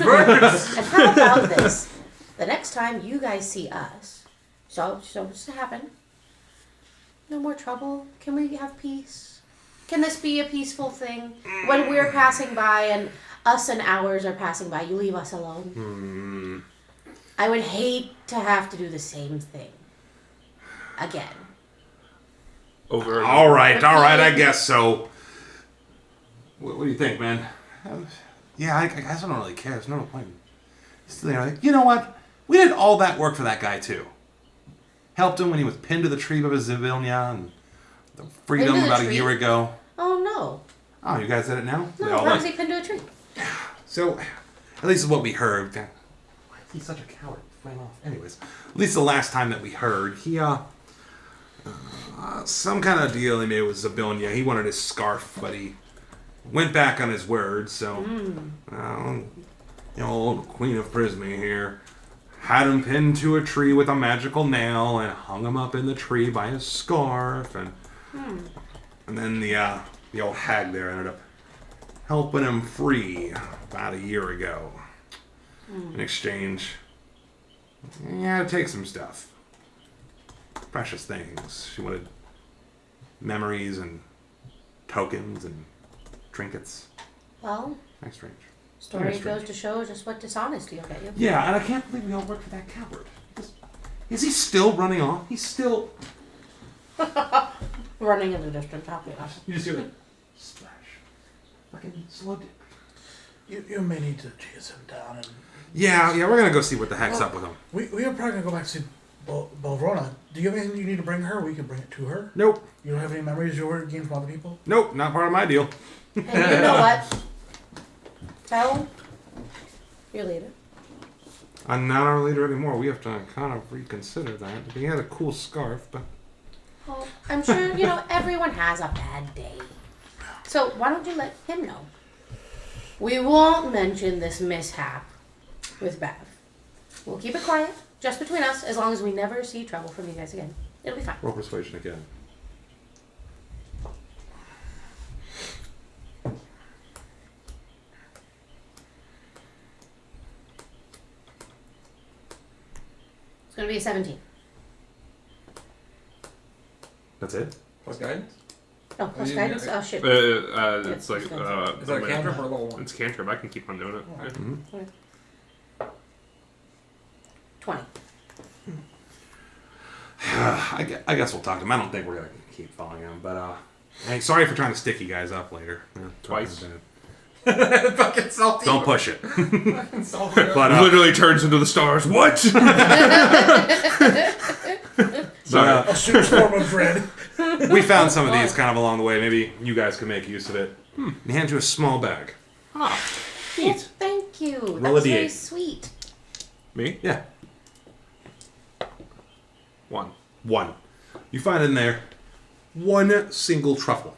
Reverse. And how about this? The next time you guys see us, so what's to happen? No more trouble. Can we have peace? Can this be a peaceful thing? When we're passing by and us and ours are passing by, you leave us alone. I would hate to have to do the same thing again. Over. All right, I guess so. What do you think, man? Yeah, I guess I don't really care. There's no point. You know what? We did all that work for that guy, too. Helped him when he was pinned to the tree by Zivilnia and the freedom Pinned to the about a tree? year ago. Oh, no. Oh, you guys did it now? No, They all how like- is he pinned to a tree? So, at least what we heard. He's such a coward. He ran off. Anyways, at least the last time that we heard, he, some kind of deal he made with Zivilnia. He wanted his scarf, but he went back on his word, so, old Queen of Prismy here had him pinned to a tree with a magical nail and hung him up in the tree by his scarf, and then the old hag there ended up helping him free about a year ago. In exchange, he had to take some stuff. Precious things. She wanted memories and tokens and trinkets. Well, Very strange. story Very strange. goes to show just what dishonesty will get you. Yeah, and I can't believe we all worked for that coward. Is he still running off? He's still... Running in the distance, how could I? You just hear the splash. Fucking slow dip. You may need to chase him down. And Yeah, we're gonna go see what the heck's up with him. we are probably going to go back to see Balvrona. Do you have anything you need to bring her? We can bring it to her. Nope. You don't have any memories you were gained from other people? Nope, not part of my deal. And you know what? Tell your leader. I'm not our leader anymore. We have to kind of reconsider that. He had a cool scarf, but... Well, I'm sure, everyone has a bad day. So why don't you let him know? We won't mention this mishap with Bav. We'll keep it quiet, just between us, as long as we never see trouble from you guys again. It'll be fine. Roll persuasion again. It's going to be a 17. That's it? Plus guidance? Oh, plus guidance? Oh, shit. It's like Is that a cantrip or a level 1? It's cantrip. I can keep on doing it. Okay. 20. I guess we'll talk to him. I don't think we're gonna keep following him, but hey, sorry for trying to stick you guys up later. Yeah, Twice. Fucking salty. Don't push it. Fucking salty. But Literally turns into the stars. What? A super form of dread. we found some of these kind of along the way. Maybe you guys can make use of it. He hands you a small bag. Ah, Well, neat. thank you. Roll a That's very D8. sweet. Me? Yeah, 1. 1. You find in there one single truffle.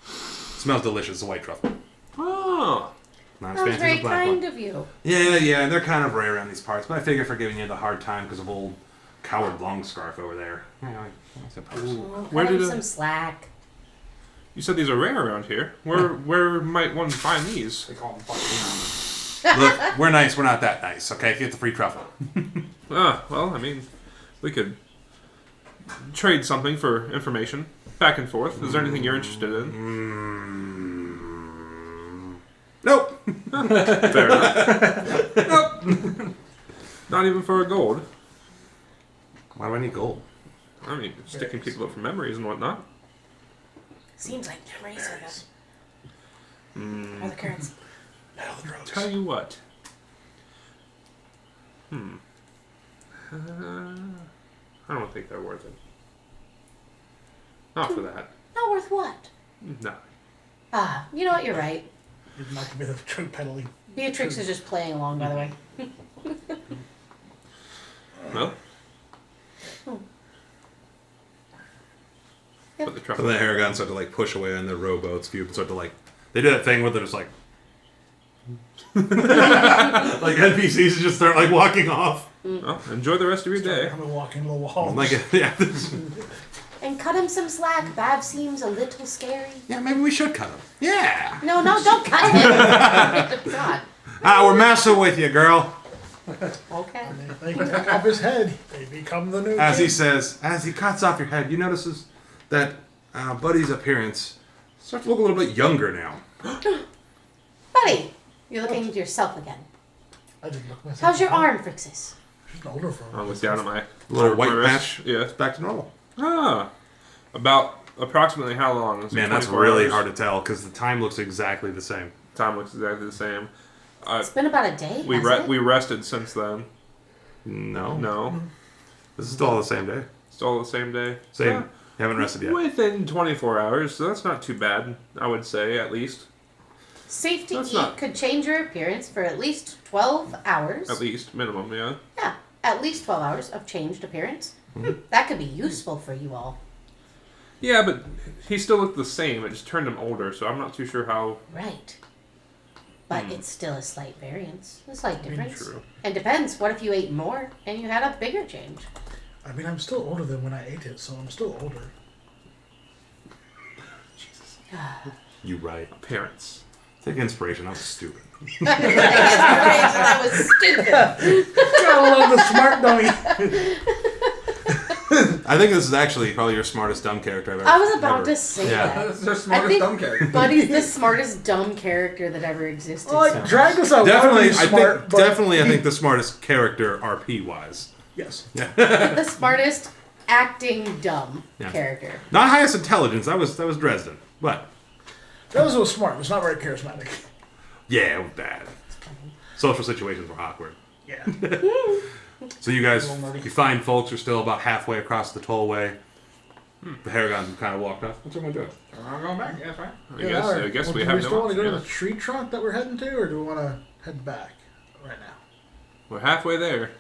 Smells delicious. A white truffle. Oh. Not as That was fancy as very a black kind one. of you. Yeah, and they're kind of rare around these parts. But I figure for giving you the hard time because of old coward Longscarf over there. Yeah, I suppose. Well, Where cut him did it- some slack. You said these are rare around here. Where might one find these? They call them fucking. Look, we're nice. We're not that nice. Okay, get the free truffle. Well, I mean, we could trade something for information. Back and forth. Is there anything you're interested in? Nope. Fair enough. Nope. Not even for a gold. Why do I need gold? I mean, sticking people up for memories and whatnot. Seems like memories are the currency. Hell, drugs. Tell you what. I don't think they're worth it. Not for that. Not worth what? No. Ah, you know what? You're right. You're not gonna be the true peddling. Beatrix is just playing along, by the way. Well. Yep. Put the So truffle. the Harrogans start to like push away on their rowboats. Few start to like. They do that thing where they're just like. like NPCs just start like walking off. Well, enjoy the rest of your day. I'm a walking little wall. Like yeah, And cut him some slack. Bav seems a little scary. yeah. Maybe we should cut him. Yeah. No, don't cut him. God. We're messing with you, girl. Okay. They take off his head. They become the new As king. he says, as he cuts off your head, you notices that Buddy's appearance starts to look a little bit younger now. Buddy, you're looking at yourself again. I didn't look myself. How's your arm, Frixis? She's an older I phone. look down at my Little white wrist. patch. Yeah. It's back to normal. Ah. About approximately how long? Is it Man, that's 24 really hours? hard to tell because the time looks exactly the same. Time looks exactly the same. It's been about a day, We hasn't it? we rested since then. No. No. This is still all the same day. Still the same day. Same. Yeah. You haven't rested yet. Within 24 hours, so that's not too bad, I would say, at least. Safe to That's eat not- could change your appearance for at least 12 hours. At least, minimum, yeah. Yeah, at least 12 hours of changed appearance. That could be useful for you all. Yeah, but he still looked the same. It just turned him older, so I'm not too sure how. Right. But it's still a slight variance. A slight difference. True. And depends. What if you ate more and you had a bigger change? I mean, I'm still older than when I ate it, so I'm still older. You right. Appearance. Take inspiration. That was stupid. That was stupid. Gotta love the smart dummy. I think this is actually probably your smartest dumb character I've ever. I was about ever. to say Yeah. that. That's their I smartest think dumb character. Buddy's the smartest dumb character that ever existed. Well, so. like, Dragon's not Definitely, smart, but I think the smartest character RP wise. yes. The smartest acting dumb Yeah. character. Not highest intelligence. That was Dresden. But Those was smart. It was not very charismatic. yeah, it was bad. Social situations were awkward. Yeah. So you guys, Little nerdy. you find folks are still about halfway across the tollway. The Harrogans kind of walked off. What's everyone doing? I'm going back. Yeah, fine. I guess we do have we no still want to go to option. the tree trunk that we're heading to, or do we want to head back right now? We're halfway there.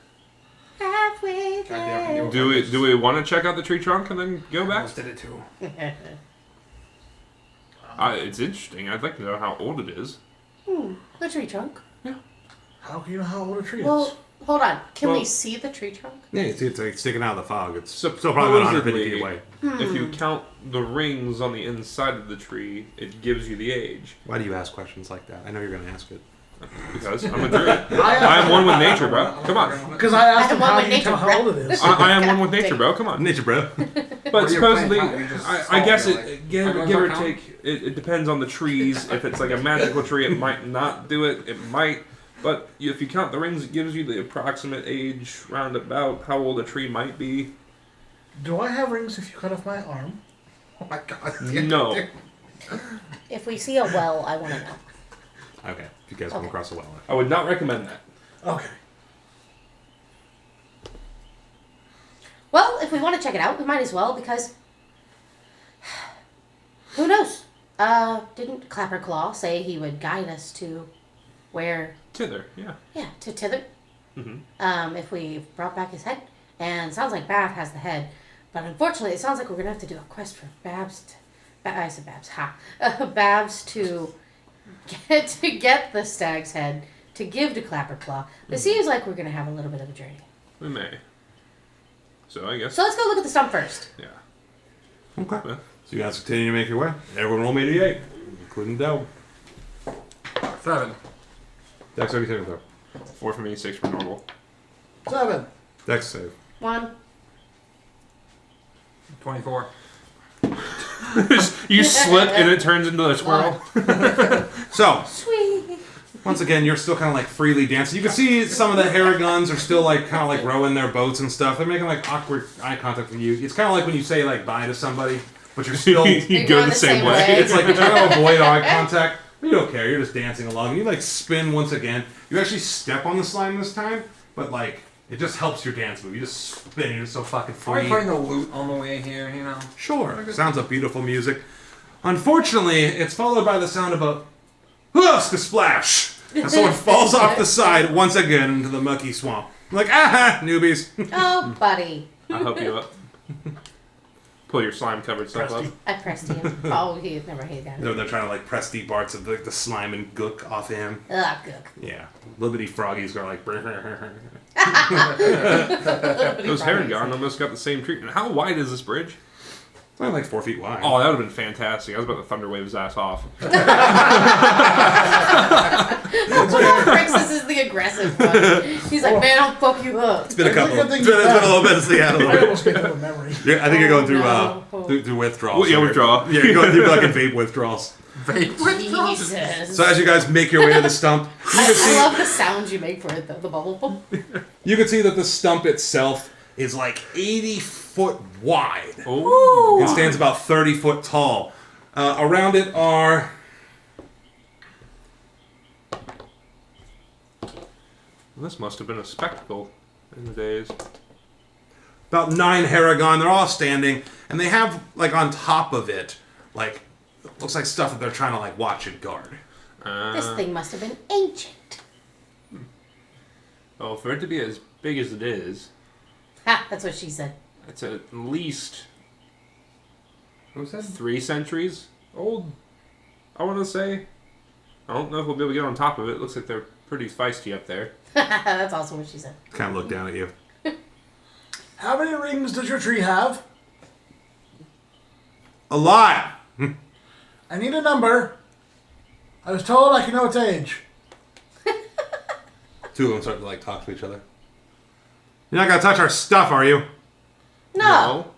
Halfway Goddamn, there. Do we want to check out the tree trunk and then go I back? almost did it too. It's interesting. I'd like to know how old it is. The tree trunk. How can you know how old a tree Well, is? hold on. Can Well- we see the tree trunk? Yeah, you see it's like sticking out of the fog. It's still probably about 150 feet away. If you count the rings on the inside of the tree, it gives you the age. Why do you ask questions like that? I know you're going to ask it. Because I'm a druid. I am one with nature, bro. Come on. Because I asked him I'm one how with do you nature, tell how old it is. I am one with nature, bro. Come on. Nature, bro. But supposedly, you're just I guess solving, it like, give I or don't take. It depends on the trees. If it's like a magical tree, it might not do it. It might. But if you count the rings, it gives you the approximate age, roundabout, how old a tree might be. Do I have rings if you cut off my arm? Oh my god. No. If we see a well, I want to know. Okay, if you guys come Okay. across a well. I would not recommend that. Okay. Well, if we want to check it out, we might as well because who knows? Didn't Clapperclaw say he would guide us to where? Tither, yeah. Yeah, to Tither. Mm-hmm. If we brought back his head, and it sounds like Bav has the head, but unfortunately, it sounds like we're gonna have to do a quest for Babs. I said Babs. Babs to get the stag's head to give to Clapperclaw. It seems like we're gonna have a little bit of a journey. We may. So I guess. So let's go look at the stump first. Yeah. Okay. Yeah. So you guys continue to make your way. Everyone roll me a d8, including Del. 7. Dex, how do you take it though? 4 for me, 6 for normal. 7. Dex save. 1. 24. You slip and it turns into a swirl. So, Sweet. once again, you're still kind of like freely dancing. You can see some of the Harrigans are still like kind of like rowing their boats and stuff. They're making like awkward eye contact with you. It's kind of like when you say like bye to somebody, but you're still. You go the same way. It's like you're trying to avoid eye contact. But you don't care. You're just dancing along. You like spin once again. You actually step on the slime this time, but like it just helps your dance move. You just spin. You're just so fucking Are we free. playing the lute on the way here, you know? Sure. Sounds like beautiful music. Unfortunately, it's followed by the sound of a splash. And someone falls off the side once again into the mucky swamp. Like, aha, newbies. Oh, buddy. I'll help you up. Pull your slime covered stuff up. I pressed him. Oh, he had never hated that. They're trying to like press deep parts of the slime and gook off of him. Ugh, good. Yeah. Little bitty froggies go like. Those Harrigan almost got the same treatment. How wide is this bridge? It's only like 4 feet wide. Oh, that would have been fantastic. I was about to thunder wave his ass off. Crixus is the aggressive one. He's like, man, I'll fuck you up. It's been a couple. It's a It's good been, thing it's been a little bit of I Seattle. almost gave him a memory. Yeah, I think you're going through no. through withdrawals. Well, yeah, withdrawal. Yeah, you're going through fucking vape withdrawals. Jesus. So as you guys make your way to the stump, you can I see love the sounds you make for it, though. The bubble. Boom. you can see that the stump itself is like 80 foot wide. Oh. It stands about 30 foot tall. Around it are This must have been a spectacle in the days. about 9 Harrigan. They're all standing, and they have like on top of it, like looks like stuff that they're trying to like watch and guard. This thing must have been ancient. Oh, for it to be as big as it is, Ha, that's what she said. it's at least Who said? 3 centuries old, I want to say. I don't know if we'll be able to get on top of it. It looks like they're pretty feisty up there. That's also what she said. Kind of look down at you. How many rings does your tree have? A lot. I need a number. I was told I can know its age. 2 of them start to like talk to each other. You're not gonna touch our stuff, are you? No.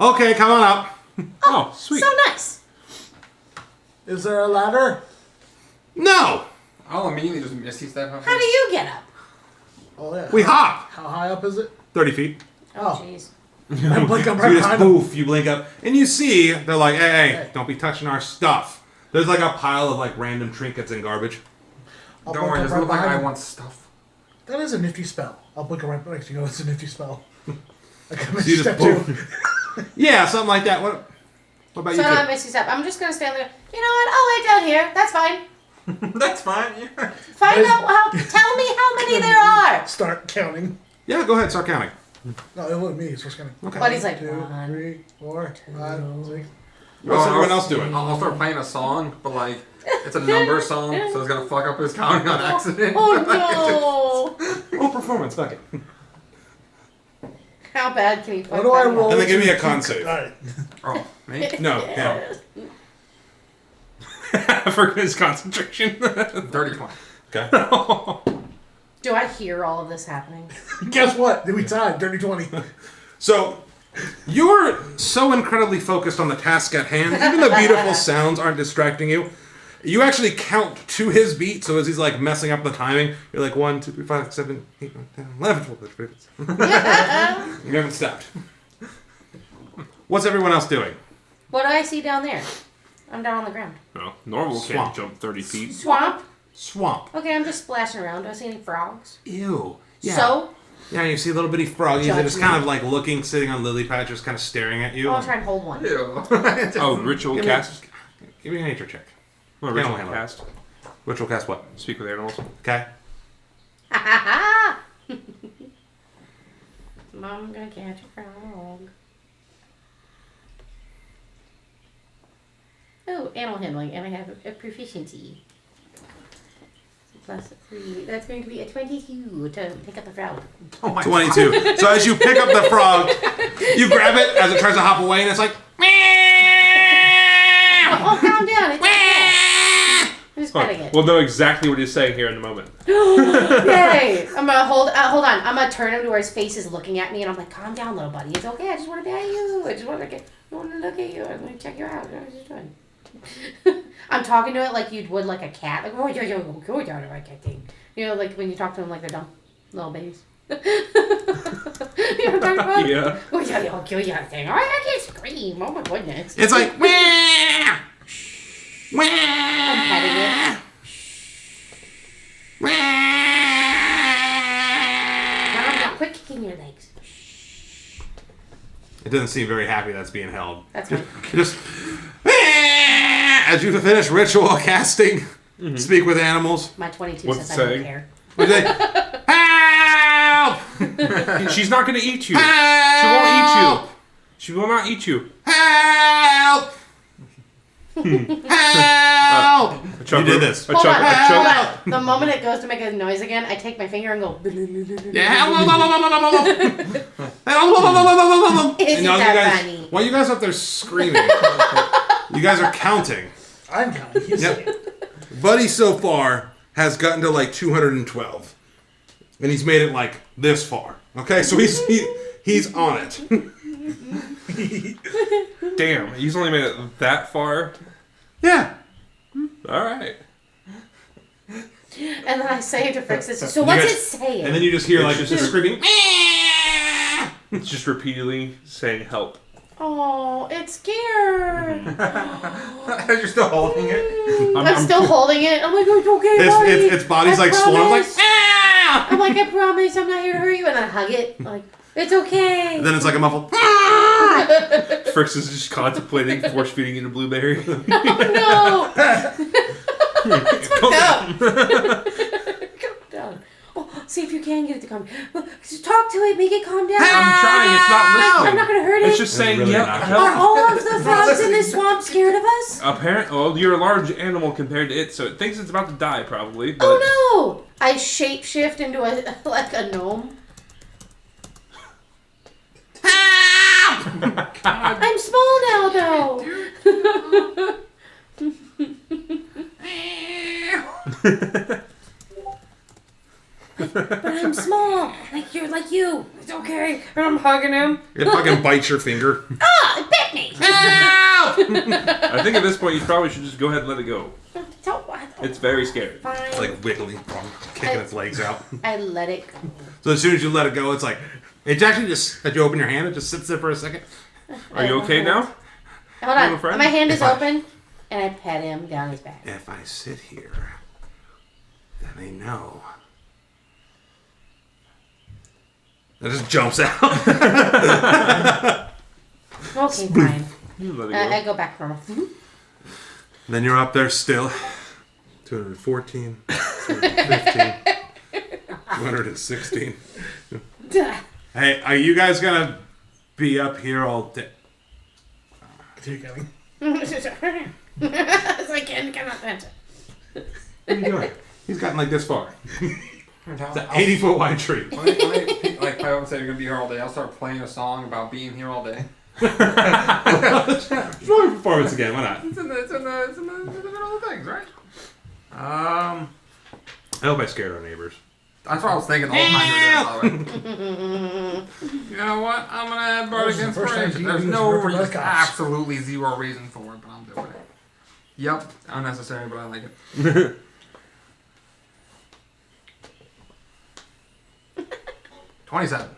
Okay, come on up. Oh, sweet. So nice. Is there a ladder? No, I'll immediately just misty step up. How do you get up? Oh yeah. we hop. How high up is it? 30 feet. Oh, Oh. jeez. I blink up So right you just behind him. poof, you blink up, and you see they're like, hey, Hey. don't be touching our stuff. There's like a pile of like random trinkets and garbage. I'll Don't blink worry, up doesn't look like behind I him. want stuff. That is a nifty spell. I'll blink right next to you. It's a nifty spell. I come So you step just 2. Yeah, something like that. What about So you now I two? miss you step. I'm just gonna stand there. You know what? I'll lay down here. That's fine. That's fine. Yeah. Find There's- out how. Tell me how many there are. Start counting. Yeah, go ahead, start counting. No, it wasn't me. It's first counting. Okay. Buddy's like 2, 1. 3, 4, 5, 6. What's everyone else doing? I'll start playing a song, but like it's a number song, so it's gonna fuck up his counting on accident. Oh no! Oh, performance, fuck it. How bad can he fuck What do I that up? roll? And then give me a to con keep- save. Alright. Oh, me? No, no. for his concentration. Dirty 20. Okay. Do I hear all of this happening? Guess what? We tied. Dirty 20. So, you're so incredibly focused on the task at hand, even the beautiful sounds aren't distracting you. You actually count to his beat, so as he's like messing up the timing, you're like 1, 2, 3, 5, 7, 8, 9, 10, 11, 12, 13, 14. You haven't stopped. What's everyone else doing? What do I see down there? I'm down on the ground. No, normal Swamp. can't jump 30 feet. Swamp? Swamp. Okay, I'm just splashing around. Do I see any frogs? Ew. Yeah. So? Yeah, you see little bitty froggies that just Judgment. kind of like looking, sitting on lily pads, just kind of staring at you. I'll try and hold one. Ew. Oh, ritual Give me, cast. give me a nature check. What, ritual Animal handler. cast? Ritual cast what? Speak with animals. Okay. Ha ha ha! Mom, I'm gonna catch a frog. Oh, animal handling, and I have a proficiency. Plus 3. That's going to be a 22 to pick up the frog. Oh my 22. So as you pick up the frog, you grab it as it tries to hop away, and it's like, Oh, calm down. It's okay. I'm just petting it. We'll know exactly what he's saying here in a moment. Yay! I'm gonna hold on. I'm gonna turn him to where his face is looking at me, and I'm like, calm down, little buddy. It's okay. I just want to pet you. I just want to look at you. I'm gonna check you out. What are you doing? I'm talking to it like you would like a cat. Like, oh, go down like a thing. You know, like when you talk to them like they're dumb little babies. You know what I'm talking about? Yeah. Oh, go down thing. Oh, I can't scream. Oh my goodness. it's like, wah, wah, I'm petting it. Now, quit kicking your legs. It doesn't seem very happy that's being held. That's fine. Just as you finish ritual casting, speak with animals. My 22 What's says it I don't saying? care. What do they? Help! She's not going to eat you. She Help! won't eat you. She will not eat you. Help! Help! You did this. Hold on. The moment it goes to make a noise again, I take my finger and go. Yeah. Isn't that funny? While you guys up there screaming, you guys are counting. I'm counting. You say it. Buddy so far has gotten to like 212, and he's made it like this far. Okay, so he's on it. Damn, he's only made it that far. Yeah. All right. And then I say to Frixus, so what's it saying? And then you just hear like It's just just- screaming. It's just repeatedly saying help. Oh, it's scared. You're still holding it? I'm still holding it. I'm like, it's okay, buddy. Its body's I like swollen. Like, promise. I'm like, I promise I'm not here to hurt you. And I hug it. Like, it's okay. and then it's like a muffled. Frix is just contemplating force feeding it a blueberry. Oh, no. Calm Calm down. Oh, see if you can get it to calm down. Just talk to it. Make it calm down. I'm trying. It's not listening. I'm not going to hurt it. It's just saying, really yep, not. help. Are all of the frogs in this swamp scared of us? Well, you're a large animal compared to it, so it thinks it's about to die, probably. But Oh no! I shapeshift into a gnome. I'm small now, though. But I'm small, like you. It's okay. And I'm hugging him. It fucking bites your finger. Ah, it bit me. I think at this point, you probably should just go ahead and let it go. It's very scary. Fine. It's like wiggling, kicking its legs out. I let it go. So as soon as you let it go, it's like it's actually just that you open your hand. It just sits there for a second. Are you okay now? Hold Little on. friend? My hand is If I- open, and I pet him down his back. If I sit here, then they know. It just jumps out. Okay, fine. You let it I go. go back normal. Then you're up there still. 214, 215, 216. Hey, are you guys gonna be up here all day? Continue counting. It's like, cannot answer. What are you doing? He's gotten like this far. It's an I'll- 80-foot wide tree. Like I would say, you're gonna be here all day. I'll start playing a song about being here all day. Roll your performance again. Why not? It's in the middle of things, right? I hope I scared our neighbors. That's what I was thinking the whole time you were there, by the way. You know what? I'm gonna add Bardic This is the first time Inspiration. you There's used no Ripper reason, Duck Ops. absolutely zero reason for it, but I'm doing it. Yep, unnecessary, but I like it. 27.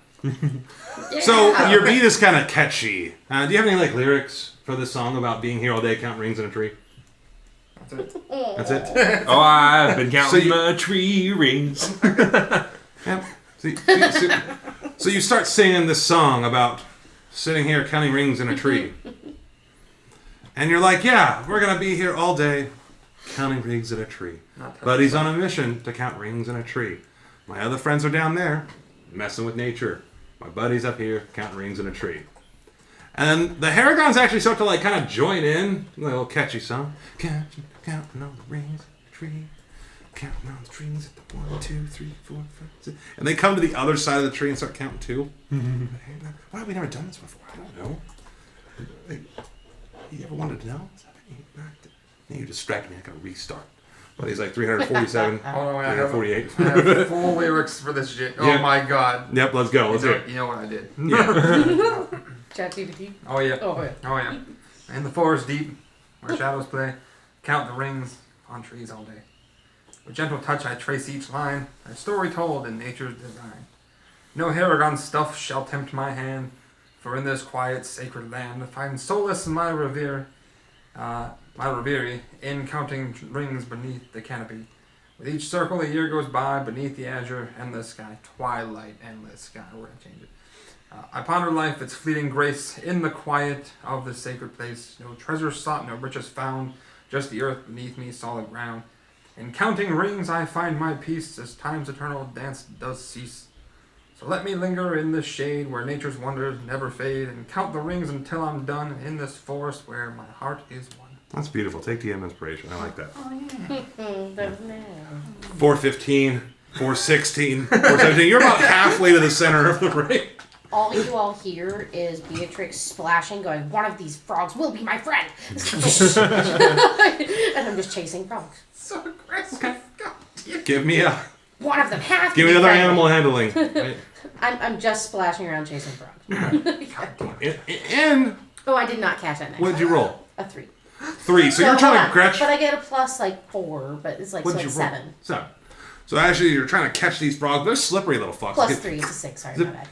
So your beat is kind of catchy. Do you have any like lyrics for this song about being here all day counting rings in a tree? That's it. That's it. Oh, I've been counting you- my tree rings. Yep. So you start singing this song about sitting here counting rings in a tree. And you're like, yeah, we're going to be here all day counting rings in a tree. Buddy's on a mission to count rings in a tree. My other friends are down there messing with nature. My buddy's up here counting rings in a tree. And the Haragons actually start to like kind of join in. A little catchy song. Counting all the rings in a tree. Counting all the strings at the 1, 2, 3, 4, 5, 6. And they come to the other side of the tree and start counting too. Why have we never done this before? I don't know. You ever wanted to know? 7, 8, 9, 10. Now you distract me. I gotta restart. But he's like 347, Oh, no, wait, I have 348. I have full lyrics for this shit. Oh Yeah. my god. Yep, let's go. Let's you, do know, it. you know what I did. Yeah. ChatGPT. Oh yeah. Oh yeah. Oh yeah. In the forest deep, where shadows play, count the rings on trees all day. With gentle touch I trace each line, a story told in nature's design. No Haragon stuff shall tempt my hand, for in this quiet sacred land I find solace in my reverie, in counting rings beneath the canopy. With each circle a year goes by, beneath the azure endless sky, twilight endless sky. We're gonna change it. I ponder life, its fleeting grace, in the quiet of this sacred place. No treasure sought, no riches found, just the earth beneath me, solid ground. In counting rings I find my peace, as time's eternal dance does cease. So let me linger in this shade, where nature's wonders never fade, and count the rings until I'm done, in this forest where my heart is one. That's beautiful. Take DM inspiration. I like that. That's nice. 415, 416, 417. You're about halfway to the center of the ring. All you all hear is Beatrix splashing, going, "One of these frogs will be my friend." And I'm just chasing frogs. So aggressive. God damn. Give me One of them have to give me be another friendly. animal handling. Right. I'm just splashing around chasing frogs. And Oh, I did not catch that next. what did you roll? A 3. 3. So you're hold trying on. to catch. But I get a plus like 4, but it's like, What so did it's you roll? 7. 7. So actually, you're trying to catch these frogs. They're slippery little fucks. Plus Like, 3 is a 6, sorry zip, about that.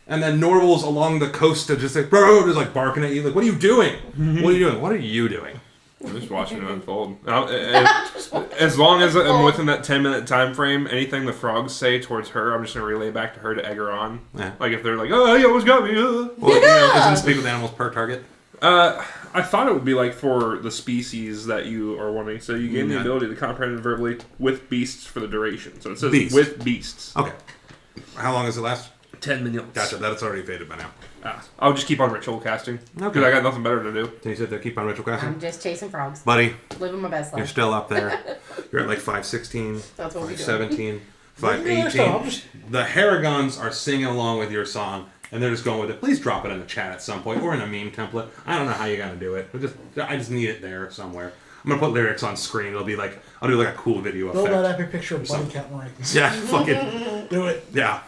and then Norval's along the coast to just like, bro, just like barking at you. Like, what are you doing? What are you doing? What are you doing? I'm just watching it unfold. As long as I'm within that 10-minute time frame, anything the frogs say towards her, I'm just gonna relay back to her to egg her on. Yeah. Like if they're like, "Oh, you almost got me." Well, you know, isn't speak with animals per target? I thought it would be like for the species that you are wanting. So you gain the Yeah. ability to comprehend verbally with beasts for the duration. So it says Beast. with beasts. Okay. How long does it last? 10 minutes. Gotcha. That's already faded by now. I'll just keep on ritual casting because Okay. I got nothing better to do. Can you sit there, keep on ritual casting? I'm just chasing frogs. Buddy, Living my best you're life. still up there. You're at like 516, That's what we do. 517, I'm 518. just- The Haragons are singing along with your song, and they're just going with it. Please drop it in the chat at some point, or in a meme template. I don't know how you're gonna do it. I just need it there somewhere. I'm gonna put lyrics on screen. It'll be like I'll do like a cool video Build that effect. epic picture of Buddy counting rings. Yeah, fucking Do it. yeah.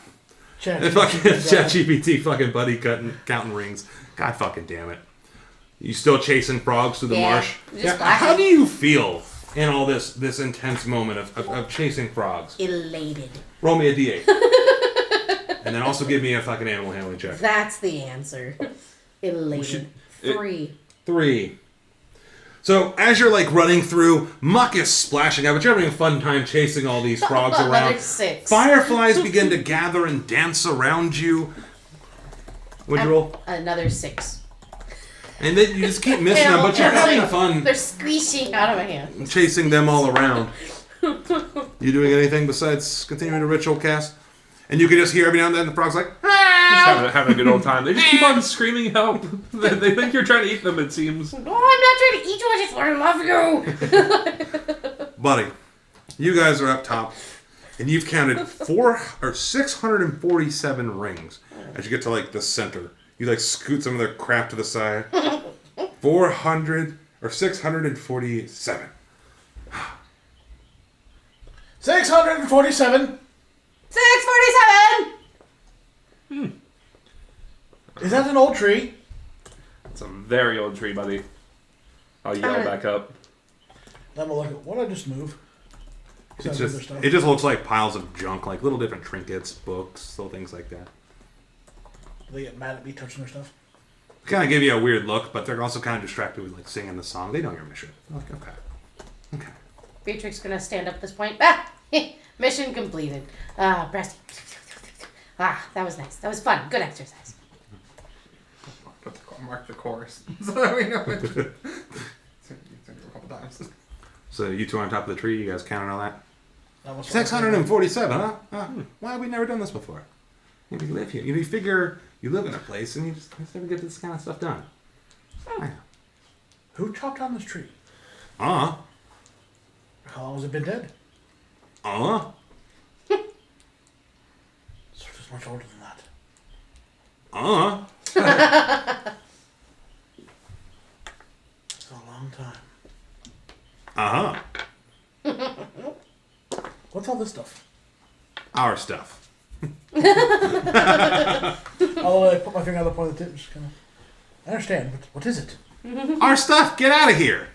Chat. And fucking ChatGPT, fucking buddy counting rings. God fucking damn it. You still chasing frogs through the Yeah, marsh? just Yeah. flashing. How do you feel in all this intense moment of chasing frogs? Elated. Roll me a D8. And then also give me a fucking animal handling check. That's the answer. Elated. 3. 3. So as you're like running through, muck is splashing out, but you're having a fun time chasing all these frogs Another around. 6. Fireflies begin to gather and dance around you. What'd you roll? Another 6. And then you just keep missing them, but you're having fun They're squeezing out of my hand. chasing them all around. You doing anything besides continuing to ritual cast? And you can just hear every now and then the frog's like, Just having a good old time. They just keep on screaming help. They think you're trying to eat them, it seems. Oh, I'm not trying to eat you, I just want to love you. buddy, you guys are up top, and you've counted 647 rings as you get to like the center. You like scoot some of their crap to the side. 400 or 647. 647. 647. Is that an old tree? It's a very old tree, buddy. I'll yell back up. I'm gonna look at what I just move. It just looks like piles of junk, like little different trinkets, books, little things like that. They get mad at me touching their stuff. Kind of give you a weird look, but they're also kind of distracted with like singing the song. They know your mission. Like, okay. Beatrix gonna stand up at this point. Ah, mission completed. Breasty. Ah, that was nice. That was fun. Good exercise. Mark the chorus so that we know it. A couple times. So you two on top of the tree, you guys counting all that? That was 647, huh? Why have we never done this before? You live here. You figure you live in a place and you just never get this kind of stuff done. Who chopped down this tree? Uh-huh. How long has it been dead? Uh-huh. So it's much older than that. Uh-huh. It's a long time. Uh-huh. What's all this stuff? Our stuff. Although I put my finger on the point of the tip, just kind of. I understand, but what is it? Our stuff! Get out of here!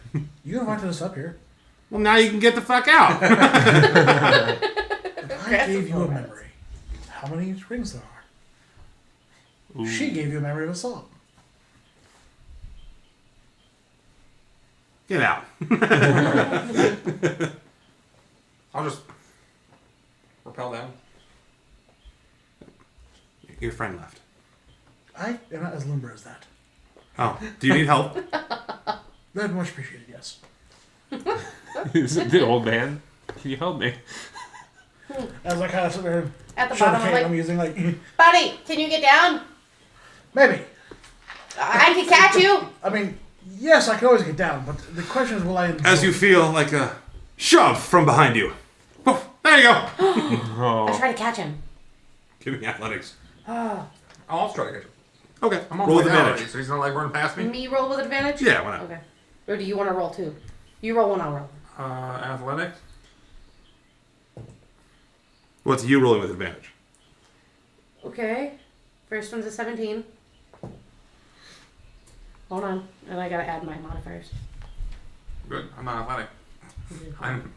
You invited us up here. Well, now you can get the fuck out. I gave you a memory. How many rings there are? Ooh. She gave you a memory of a song. Get out. I'll just rappel down. Your friend left. I am not as limber as that. Oh, do you need help? Very much appreciated, yes. Is it the old man? Can you help me? As I kind of sit there and At the show the bottom, I'm cane like, I'm using, like, buddy, can you get down? maybe. I can catch you. I mean, yes, I can always get down, but the question is, will I enjoy As you feel like a shove from behind you. Oh, there you go. I Oh. try to catch him. Give me athletics. I'll try to get you. Okay. I'm on Roll with my way down advantage. already, so he's gonna like run past me. Me roll with advantage? Yeah, why not? Okay. Or do you want to roll too? You roll one, I'll roll. Athletics. What's you rolling with advantage? Okay. First one's a 17. Hold on. And I gotta add my modifiers. Good. I'm not athletic. I'm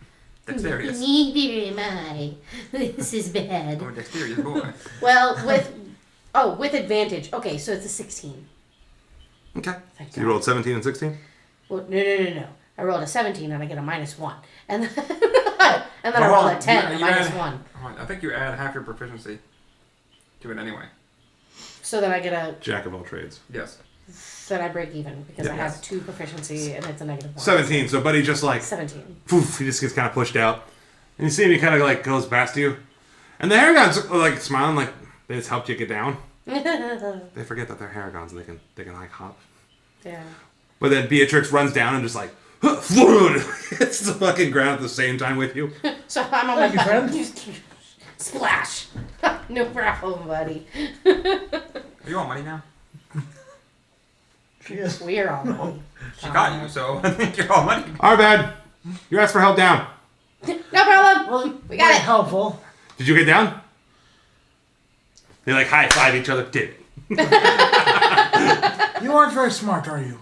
dexterous. Neither am I. This is bad. I'm a dexterous boy. Well, with advantage. Okay, so it's a 16. Okay. Thank So you God. rolled 17 and 16? Well, no. I rolled a 17 and I get a -1. And then, and then I roll a 10 and you minus add- 1. I think you add half your proficiency to it anyway. So then I get a. Jack of all trades. Yes. Then I break even because I Yes. have 2 proficiency and it's a -1. 17. So Buddy just like, 17. poof, he just gets kind of pushed out. And you see him, he kind of like goes past you. And the Haragons are like smiling like they just helped you get down. They forget that they're Haragons and they can like hop. Yeah. But then Beatrix runs down and just like, hits the fucking ground at the same time with you. So I'm on my Thank you, friend. Splash. No problem, buddy. Are you all money now? She is. We're all money. She got you, so I think you're all money. Our bad. You asked for help down. No problem. Well, We got very it. helpful. Did you get down? They like high five each other. Did. You aren't very smart, are you?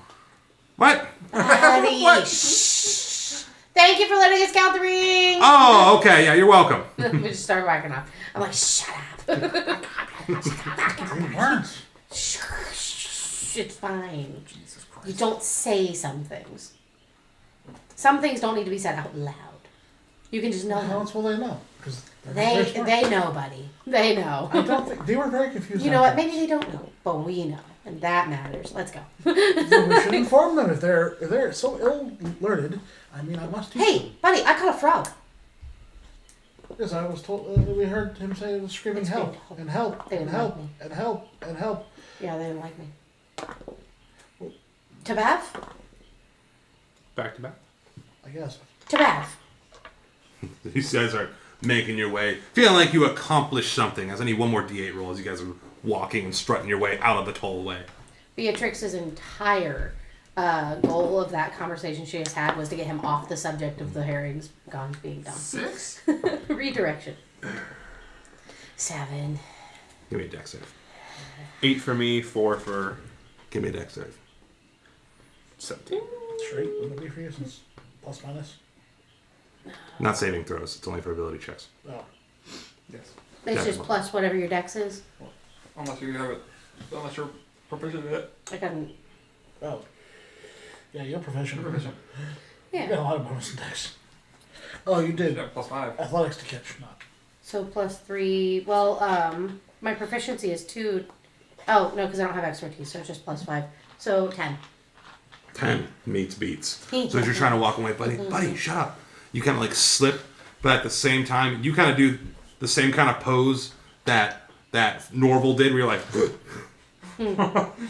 What? Buddy. What? Shh. Thank you for letting us count the rings. Oh, okay. Yeah, you're welcome. We just start whacking off. I'm like, shut up. You weren't. Shh. It's fine. Jesus Christ. You don't say some things. Some things don't need to be said out loud. You can just know How them. else will they know? Because very smart. They know, buddy. They know. I don't think they were very confused. You know what? afterwards. Maybe they don't know, but we know, and that matters. Let's go. So we should inform them if they're so ill learned. I mean, I must teach them. Hey, buddy, I caught a frog. Yes, I was told. We heard him say it was screaming It's help great. and help They and didn't help like me. and help and help. Yeah, they didn't like me. Tabav? Back to back. I guess. Tabav. You guys are making your way, feeling like you accomplished something. As I need one more D8 roll as you guys are walking and strutting your way out of the tollway. Beatrix's entire goal of that conversation she just had was to get him off the subject of the herrings guns being done. 6? Redirection. 7. Give me a dex save. 8 for me, 4 for Give me a dex save. 17. Straight, wouldn't it be for you since plus minus? Not saving throws. It's only for ability checks. Oh. Yes. It's just plus whatever your dex is. Unless you have it. Unless you're proficient in it. I couldn't. Oh. Yeah, you're proficient. You got Yeah. a lot of bonus in dex. Oh, you did. Yeah, +5. Athletics to catch, not. So plus 3. Well, my proficiency is 2. Oh, no, because I don't have expertise, so it's just plus 5. So 10. 10 meets beats. So as you're trying to walk away, buddy, shut up. You kind of like slip, but at the same time, you kind of do the same kind of pose that Norval did, where you're like,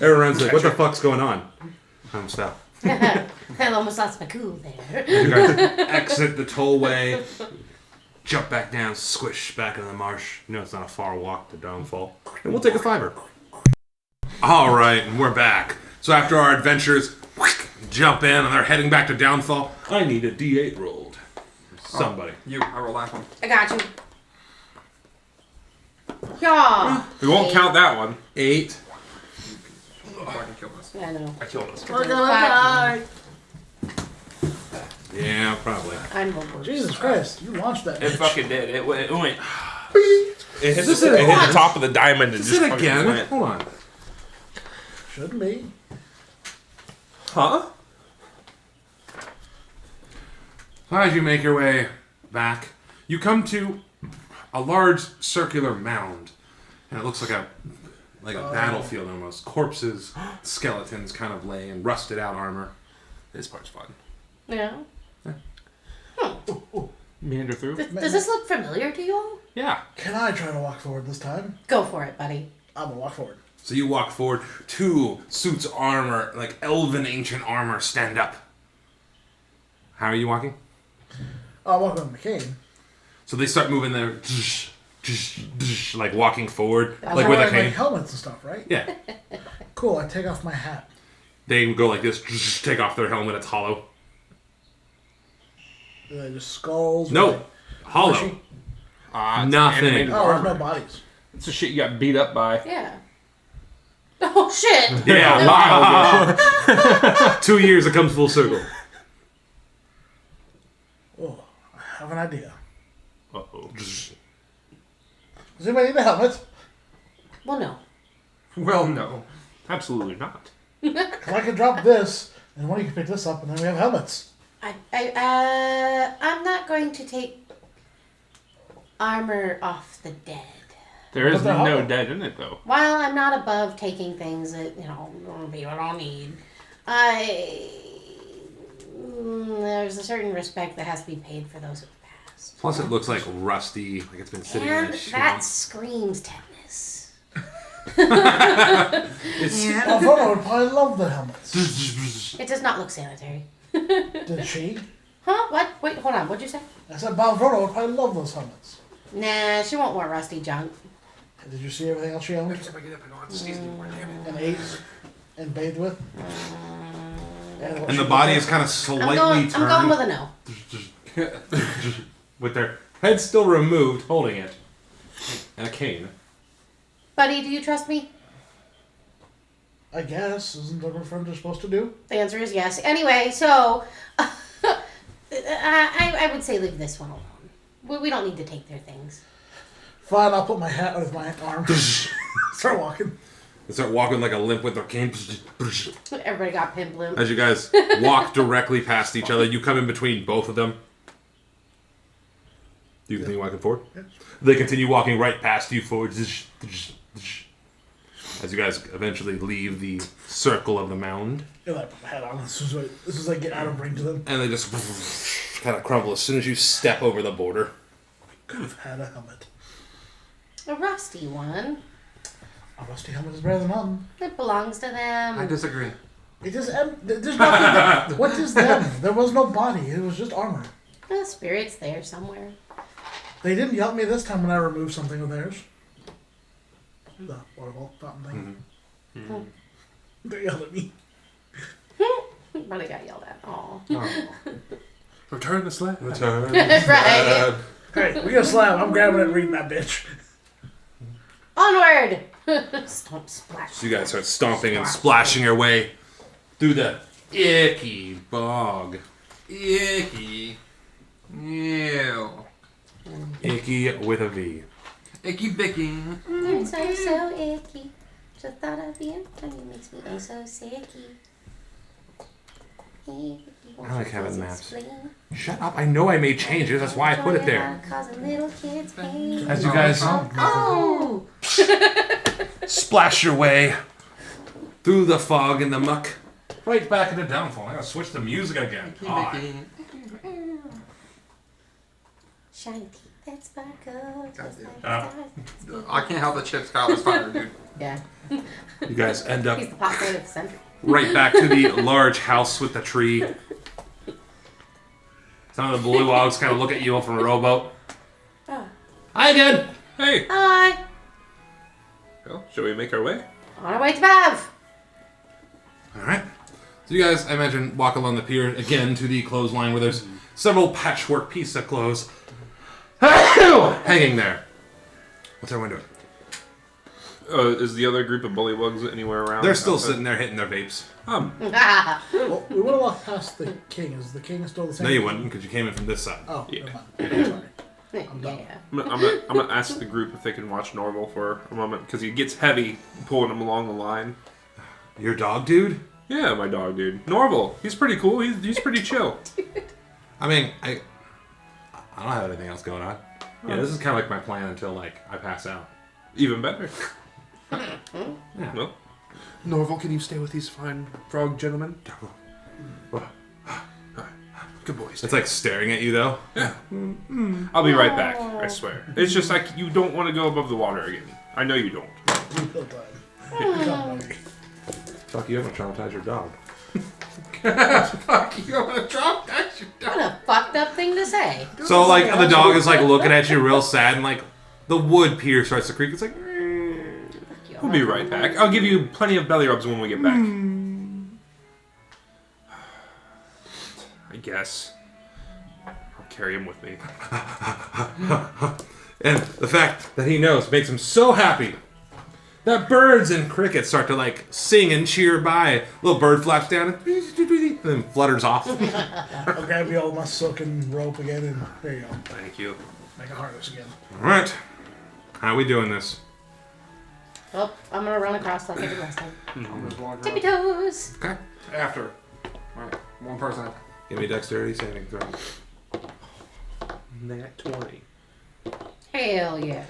everyone's like, what the fuck's going on? Stop. I almost lost my cool there. You guys exit the tollway, jump back down, squish back into the marsh. You know it's not a far walk to Downfall. And we'll take a 5. All right, and we're back. So after our adventures, jump in, and they're heading back to Downfall. I need a D8 rolled. Somebody. I roll last one. I got you. Yeah. We won't count that one. 8. I can kill this. Yeah, I know. I killed us. We're gonna die! Yeah, probably. I'm over. Jesus Christ, you launched that. It bitch. fucking did. It went. It hit, Is this it hit it the top of the diamond and Is just it fucking again? went. Hold on. Shouldn't be. Huh? So as you make your way back, you come to a large circular mound, and it looks like a battlefield almost. Corpses, skeletons, kind of laying, rusted out armor. This part's fun. Yeah. Meander through. Does this look familiar to you all? Yeah. Can I try to walk forward this time? Go for it, buddy. I'm gonna walk forward. So you walk forward. 2 suits of armor, like elven ancient armor, stand up. How are you walking? I'll walk on the cane. So they start moving their like walking forward, I'm like with a wearing, cane. like helmets and stuff, right? Yeah. Cool, I take off my hat. They go like this, take off their helmet, it's hollow. Do they just skulls? No, Like, hollow. bushy? Nothing. animated Oh, there's armor. no bodies. It's the shit you got beat up by. Yeah. Oh, shit. Yeah, wow. 2 years, it comes full circle. Oh, I have an idea. Uh-oh. Does anybody need a helmet? Well, no. Well, no. Absolutely not. Because I can drop this, and one of you can pick this up, and then we have helmets. I'm not going to take armor off the dead. There is But they're no hollow. dead in it, though. While I'm not above taking things that, people don't need, there's a certain respect that has to be paid for those who have passed. Plus, it looks like rusty, like it's been sitting in And a that swamp. screams tetanus. Well, Frodo would probably love the helmets. It does not look sanitary. Did she? Huh? What? Wait, hold on. What'd you say? I said Balfrodo would probably love those helmets. Nah, she won't wear rusty junk. Did you see everything else she owned and ate and bathed with? And the body is kind of slightly I'm going with turned, a no. with their head still removed, holding it, and a cane. Buddy, do you trust me? I guess. Isn't that what friends are supposed to do? The answer is yes. Anyway, so I would say leave this one alone. We don't need to take their things. Fine, I'll put my hat with my arm. Start walking. They start walking like a limp with their cane. Everybody got pimp limp. As you guys walk directly past each other, you come in between both of them. Do you continue walking forward? Yeah. They continue walking right past you forward. As you guys eventually leave the circle of the mound. You're like, put my hat on. This is like get out of range of them. And they just kind of crumble as soon as you step over the border. Could have had a helmet. A rusty one. A rusty helmet is better than none. It belongs to them. I disagree. It is. There's nothing. What is them? There was no body. It was just armor. The spirit's there somewhere. They didn't yell at me this time when I removed something of theirs. the waterfall fountain thing. Mhm. They yelled at me. But I got yelled at. Aw. Oh. Return the slab. Return. Right. Hey, we got a slab. I'm grabbing it and reading that bitch. Onward! Stomp splash. So you guys start stomping and splashing your way through the icky bog. Icky. Ew. Icky with a V. Icky bicky. I'm so icky. Just thought of you, and it makes me oh so sicky. I like having maps. Shut up! I know I made changes. That's why I put it there. As you guys Oh! splash your way through the fog and the muck, right back into downfall. I gotta switch the music again. God. Shiny teeth that sparkle. Just like stars. I can't help the chips. Kyle is fire, dude. Yeah. You guys end up He's the popcorn of the century. right back to the large house with the tree. Some of the blue logs kind of look at you from a rowboat. Oh. Hi again. Hey. Hi! Well, shall we make our way? On our way to Bev! Alright. So you guys, I imagine, walk along the pier again to the clothesline where there's several patchwork pieces of clothes hanging there. What's everyone doing? Is the other group of bullywugs anywhere around? They're still sitting there hitting their vapes. Well, we would have walked past the king. Is the king still the same? No, you wouldn't, because you came in from this side. Oh, Yeah. never mind. Sorry. I'm done. Yeah. I'm gonna ask the group if they can watch Norval for a moment because he gets heavy pulling him along the line. Your dog, dude? Yeah, my dog, dude. Norval. He's pretty cool. He's pretty chill. I mean, I don't have anything else going on. Yeah, this is kind of like my plan until, like, I pass out. Even better. Yeah. No. Norval, can you stay with these fine frog gentlemen? Good boys. It's like staring at you, though. Yeah. I'll be right back. I swear. It's just like you don't want to go above the water again. I know you don't. Real time. Fuck you, I'm gonna traumatize your dog. Fuck, you want to drop that? What a fucked up thing to say. So, like, the dog is, like, looking at you real sad, and, like, the wood pier starts to creak. It's like... We'll be right back. I'll give you plenty of belly rubs when we get back. I guess. I'll carry him with me. And the fact that he knows makes him so happy that birds and crickets start to, like, sing and cheer by. Little bird flaps down and then flutters off. I'll grab you all my silken rope again, and there you go. Thank you. Make a harness again. Alright. How are we doing this? Well, I'm gonna run across like I did last time. I'll just walk Tippy around. toes! Okay. After. Right. One person. Give me a dexterity saving throw. Nat 20. Hell yeah.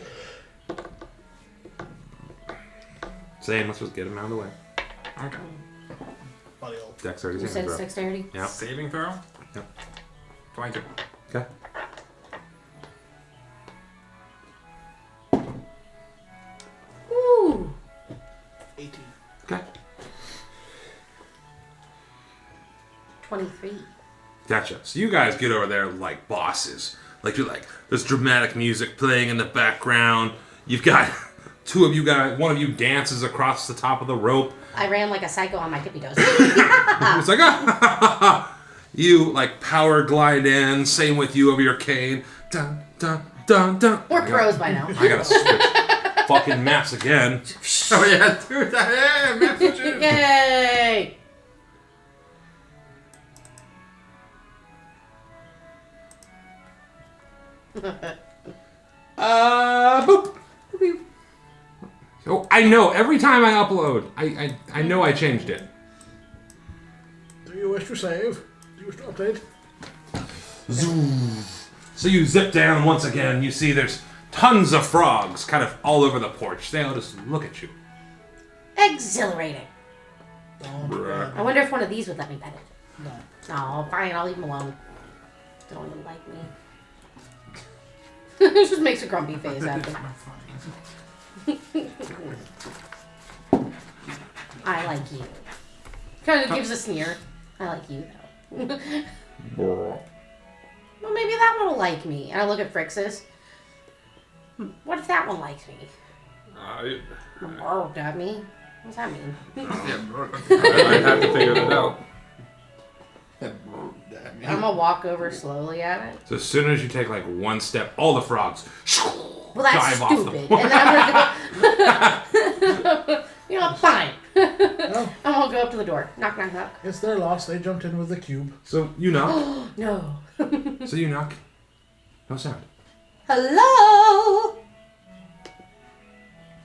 Same, let's just get him out of the way. Okay. Buddy old. Dexterity You saving said throw. dexterity? Yeah. Saving throw? Yep. 22. Okay. Woo! 18. Okay. 23. Gotcha. So you guys get over there like bosses. Like you're like, there's dramatic music playing in the background. You've got two of you guys, one of you dances across the top of the rope. I ran like a psycho on my tippy toes. It's like, you like power glide in. Same with you over your cane. Dun, dun, dun, dun. We're pros by now. I gotta switch fucking maps again. Oh yeah, dude. Yeah, man, switch it. Yay! Boop. So I know every time I upload, I know I changed it. Do you wish to save? Do you wish to update? Zoom. So you zip down once again. You see there's tons of frogs kind of all over the porch. They all just look at you. Exhilarating. Don't. I wonder if one of these would let me pet it. No. Oh, fine, I'll leave him alone. Don't even like me. It just makes a grumpy face after. I like you. Kind of gives a sneer. I like you, though. Well, maybe that one will like me. And I look at Frixus. What if that one likes me? Oh, dummy. What's that mean? I'd have to figure that out. I'm gonna walk over slowly at it. So as soon as you take like one step, all the frogs Well, that's dive off stupid. the And then I'm gonna go. You know, fine. Well, I'm gonna go up to the door. Knock, knock, knock. it's their loss. They jumped in with the cube. So you knock. No. So you knock. No sound. Hello.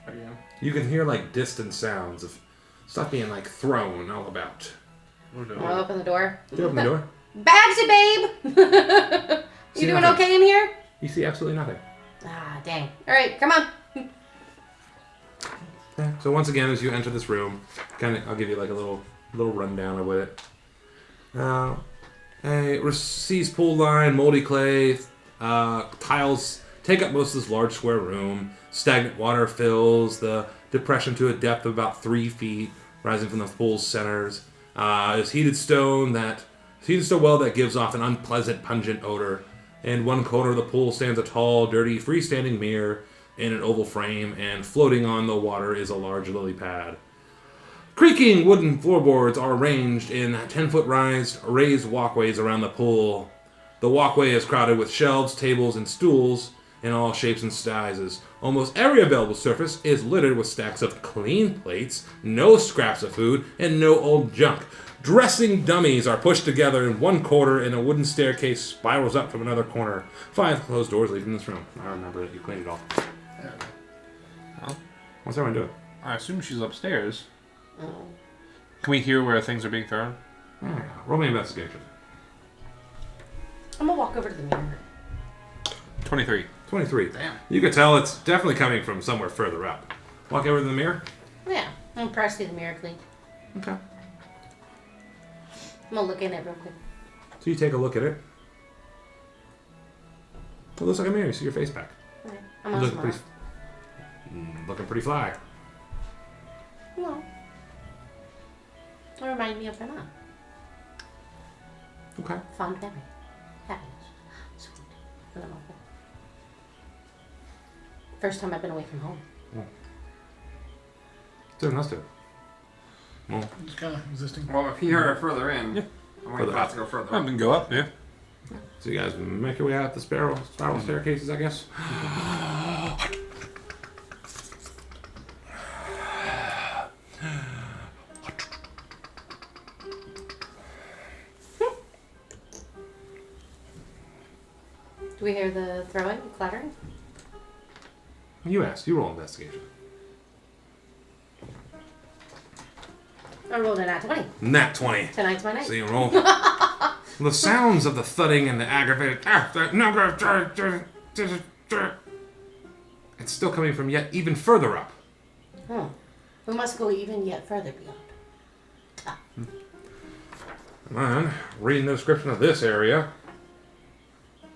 Again. You can hear like distant sounds of stuff being like thrown all about. Oh no. I'll open the door. You open the door. Babsy, babe. See You doing nothing. okay in here? You see absolutely nothing. Ah, dang. All right, come on. Yeah. So once again, as you enter this room, I'll give you like a little rundown of it. A seized pool line, moldy clay, tiles take up most of this large square room. Stagnant water fills the depression to a depth of about 3 feet, rising from the pool's centers. There's heated stone well that gives off an unpleasant, pungent odor. In one corner of the pool stands a tall, dirty, freestanding mirror in an oval frame, and floating on the water is a large lily pad. Creaking wooden floorboards are arranged in 10-foot raised walkways around the pool. The walkway is crowded with shelves, tables, and stools in all shapes and sizes. Almost every available surface is littered with stacks of clean plates, no scraps of food, and no old junk. Dressing dummies are pushed together in one corner, and a wooden staircase spirals up from another corner. 5 closed doors lead from this room. I remember that you cleaned it all. Well, What's everyone doing? I assume she's upstairs. Oh. Can we hear where things are being thrown? Roll me investigation. I'm gonna walk over to the mirror. 23. 23. Damn. You can tell it's definitely coming from somewhere further up. Walk over to the mirror. Yeah, I'm gonna press through the mirror clean. Okay. I'm gonna look in it real quick. So you take a look at it. It looks like a mirror. You see your face back. Okay. I'm gonna smile. Looking pretty fly. No. Remind me of her mom. Okay. Fond memory. Happiness. Sweet. And I'm okay. First time I've been away from home. Doing us too. Well, It's kind of existing. Well, if he heard her further in, I'm Further about up. to go further. I can go up, yeah. so you guys make your way out the spiral staircases, I guess. Do we hear the throwing, clattering? You asked. You roll investigation. I rolled a nat 20. Nat 20. Tonight's my night. So you roll. The sounds of the thudding and the aggravated. It's still coming from yet even further up. We must go even yet further beyond. And reading the description of this area. I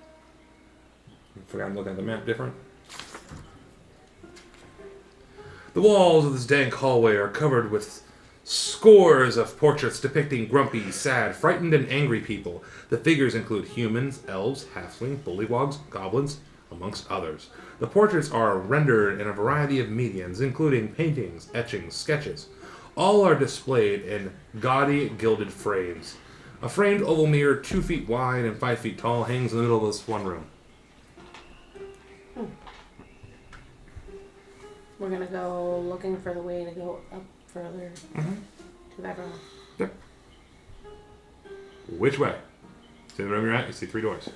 forgot I'm looking at the map different. The walls of this dank hallway are covered with scores of portraits depicting grumpy, sad, frightened, and angry people. The figures include humans, elves, halflings, bullywogs, goblins, amongst others. The portraits are rendered in a variety of mediums, including paintings, etchings, sketches. All are displayed in gaudy, gilded frames. A framed oval mirror 2 feet wide and 5 feet tall hangs in the middle of this one room. We're gonna go looking for the way to go up further to that room. Yep. Which way? See the room you're at? You see 3 doors.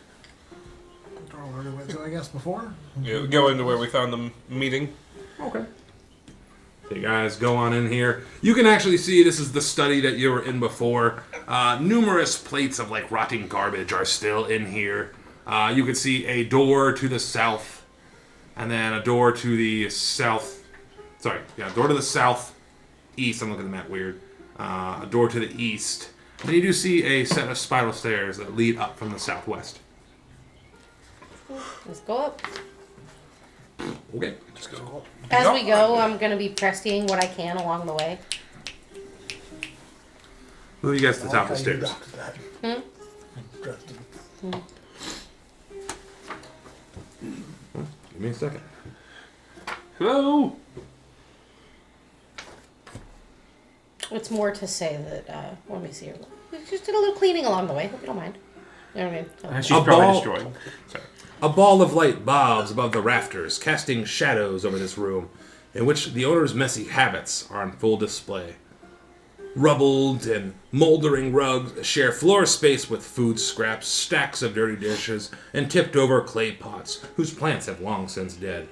Already went to, I guess, before. Yeah, go into where we found the meeting. Okay. So you guys go on in here. You can actually see this is the study that you were in before. Numerous plates of like rotting garbage are still in here. You can see a door to the south, and then a door to the south. Sorry, yeah, door to the southeast. I'm looking at the map weird. A door to the east. And you do see a set of spiral stairs that lead up from the southwest. Let's go up. Okay. Let's go. As we go, I'm gonna be prestying what I can along the way. Move you guys to the top of the Okay, you stairs. got that. Interesting. Give me a second. Hello? It's more to say that, let me see here. We just did a little cleaning along the way. Hope you don't mind. You know what I mean? And she's probably destroyed. Sorry. A ball of light bobs above the rafters, casting shadows over this room, in which the owner's messy habits are on full display. Rubbled and moldering rugs share floor space with food scraps, stacks of dirty dishes, and tipped-over clay pots, whose plants have long since dead.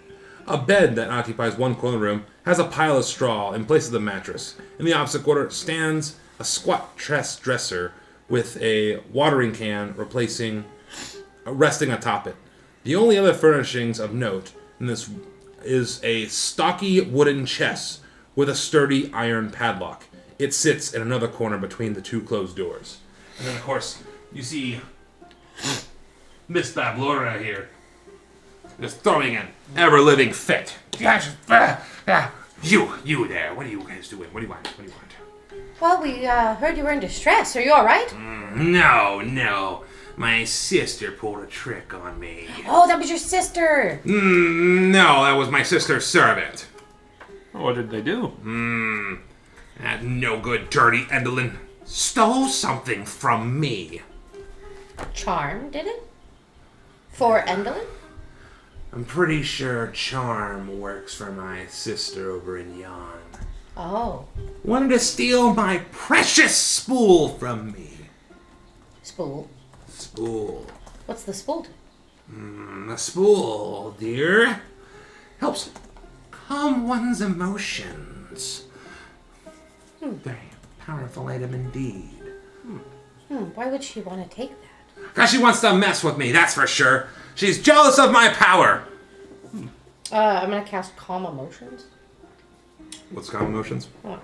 A bed that occupies one corner room has a pile of straw in place of the mattress. In the opposite corner stands a squat dresser with a watering can resting atop it. The only other furnishings of note in this is a stocky wooden chest with a sturdy iron padlock. It sits in another corner between the two closed doors. And then, of course, you see Miss Bablora here, just throwing an ever-living fit. Yes, you there. What are you guys doing? What do you want? Well, we heard you were in distress. Are you all right? No. My sister pulled a trick on me. Oh, that was your sister. No, that was my sister's servant. What did they do? That no good dirty Endelin stole something from me. Charm, did it? For Endelin? I'm pretty sure Charm works for my sister over in Yon. Oh. Wanted to steal my precious spool from me. Spool? Spool. What's the spool do? A spool, dear, helps calm one's emotions. Very powerful item indeed. Why would she want to take that? Because she wants to mess with me, that's for sure. She's jealous of my power. I'm gonna cast Calm Emotions. What's calm emotions? Oh.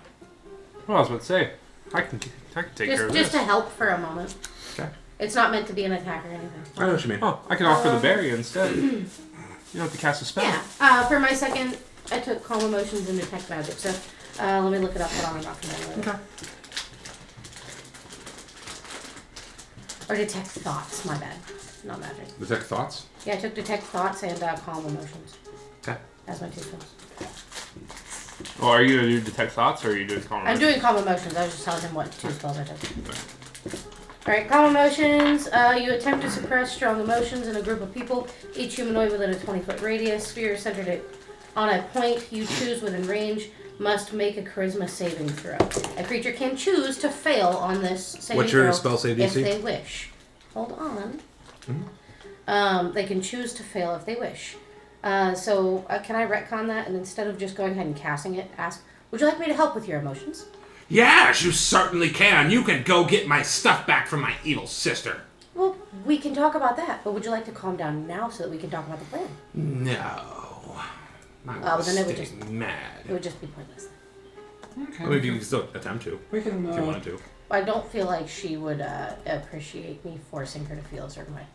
Well, I was about to say, I can take care of this. Just to help for a moment. Okay. It's not meant to be an attack or anything. I know what you mean. Oh, I can offer the berry instead. You don't have to cast a spell. Yeah. For my second, I took Calm Emotions and Detect Magic. So let me look it up. Hold on, I'm not familiar. Okay. Or Detect Thoughts. My bad. Not magic. Detect thoughts? Yeah, I took Detect Thoughts and Calm Emotions. Okay. As my two spells. Well, are you going to do Detect Thoughts, or are you doing Calm I'm doing Calm Emotions. I was just telling him what two spells I took. Alright, Calm Emotions. You attempt to suppress strong emotions in a group of people. Each humanoid within a 20-foot radius. Sphere centered on a point you choose within range must make a charisma saving throw. A creature can choose to fail on this saving What's your throw spell save if DC? they wish. Hold on. They can choose to fail if they wish. So can I retcon that, and instead of just going ahead and casting it, ask, would you like me to help with your emotions? Yes, you certainly can. You can go get my stuff back from my evil sister. Well, we can talk about that, but would you like to calm down now so that we can talk about the plan? No. I Well, will then it would stay just- mad. It would just be pointless. Okay. I mean, if you can still attempt to, We can. if you wanted to. I don't feel like she would appreciate me forcing her to feel a certain way.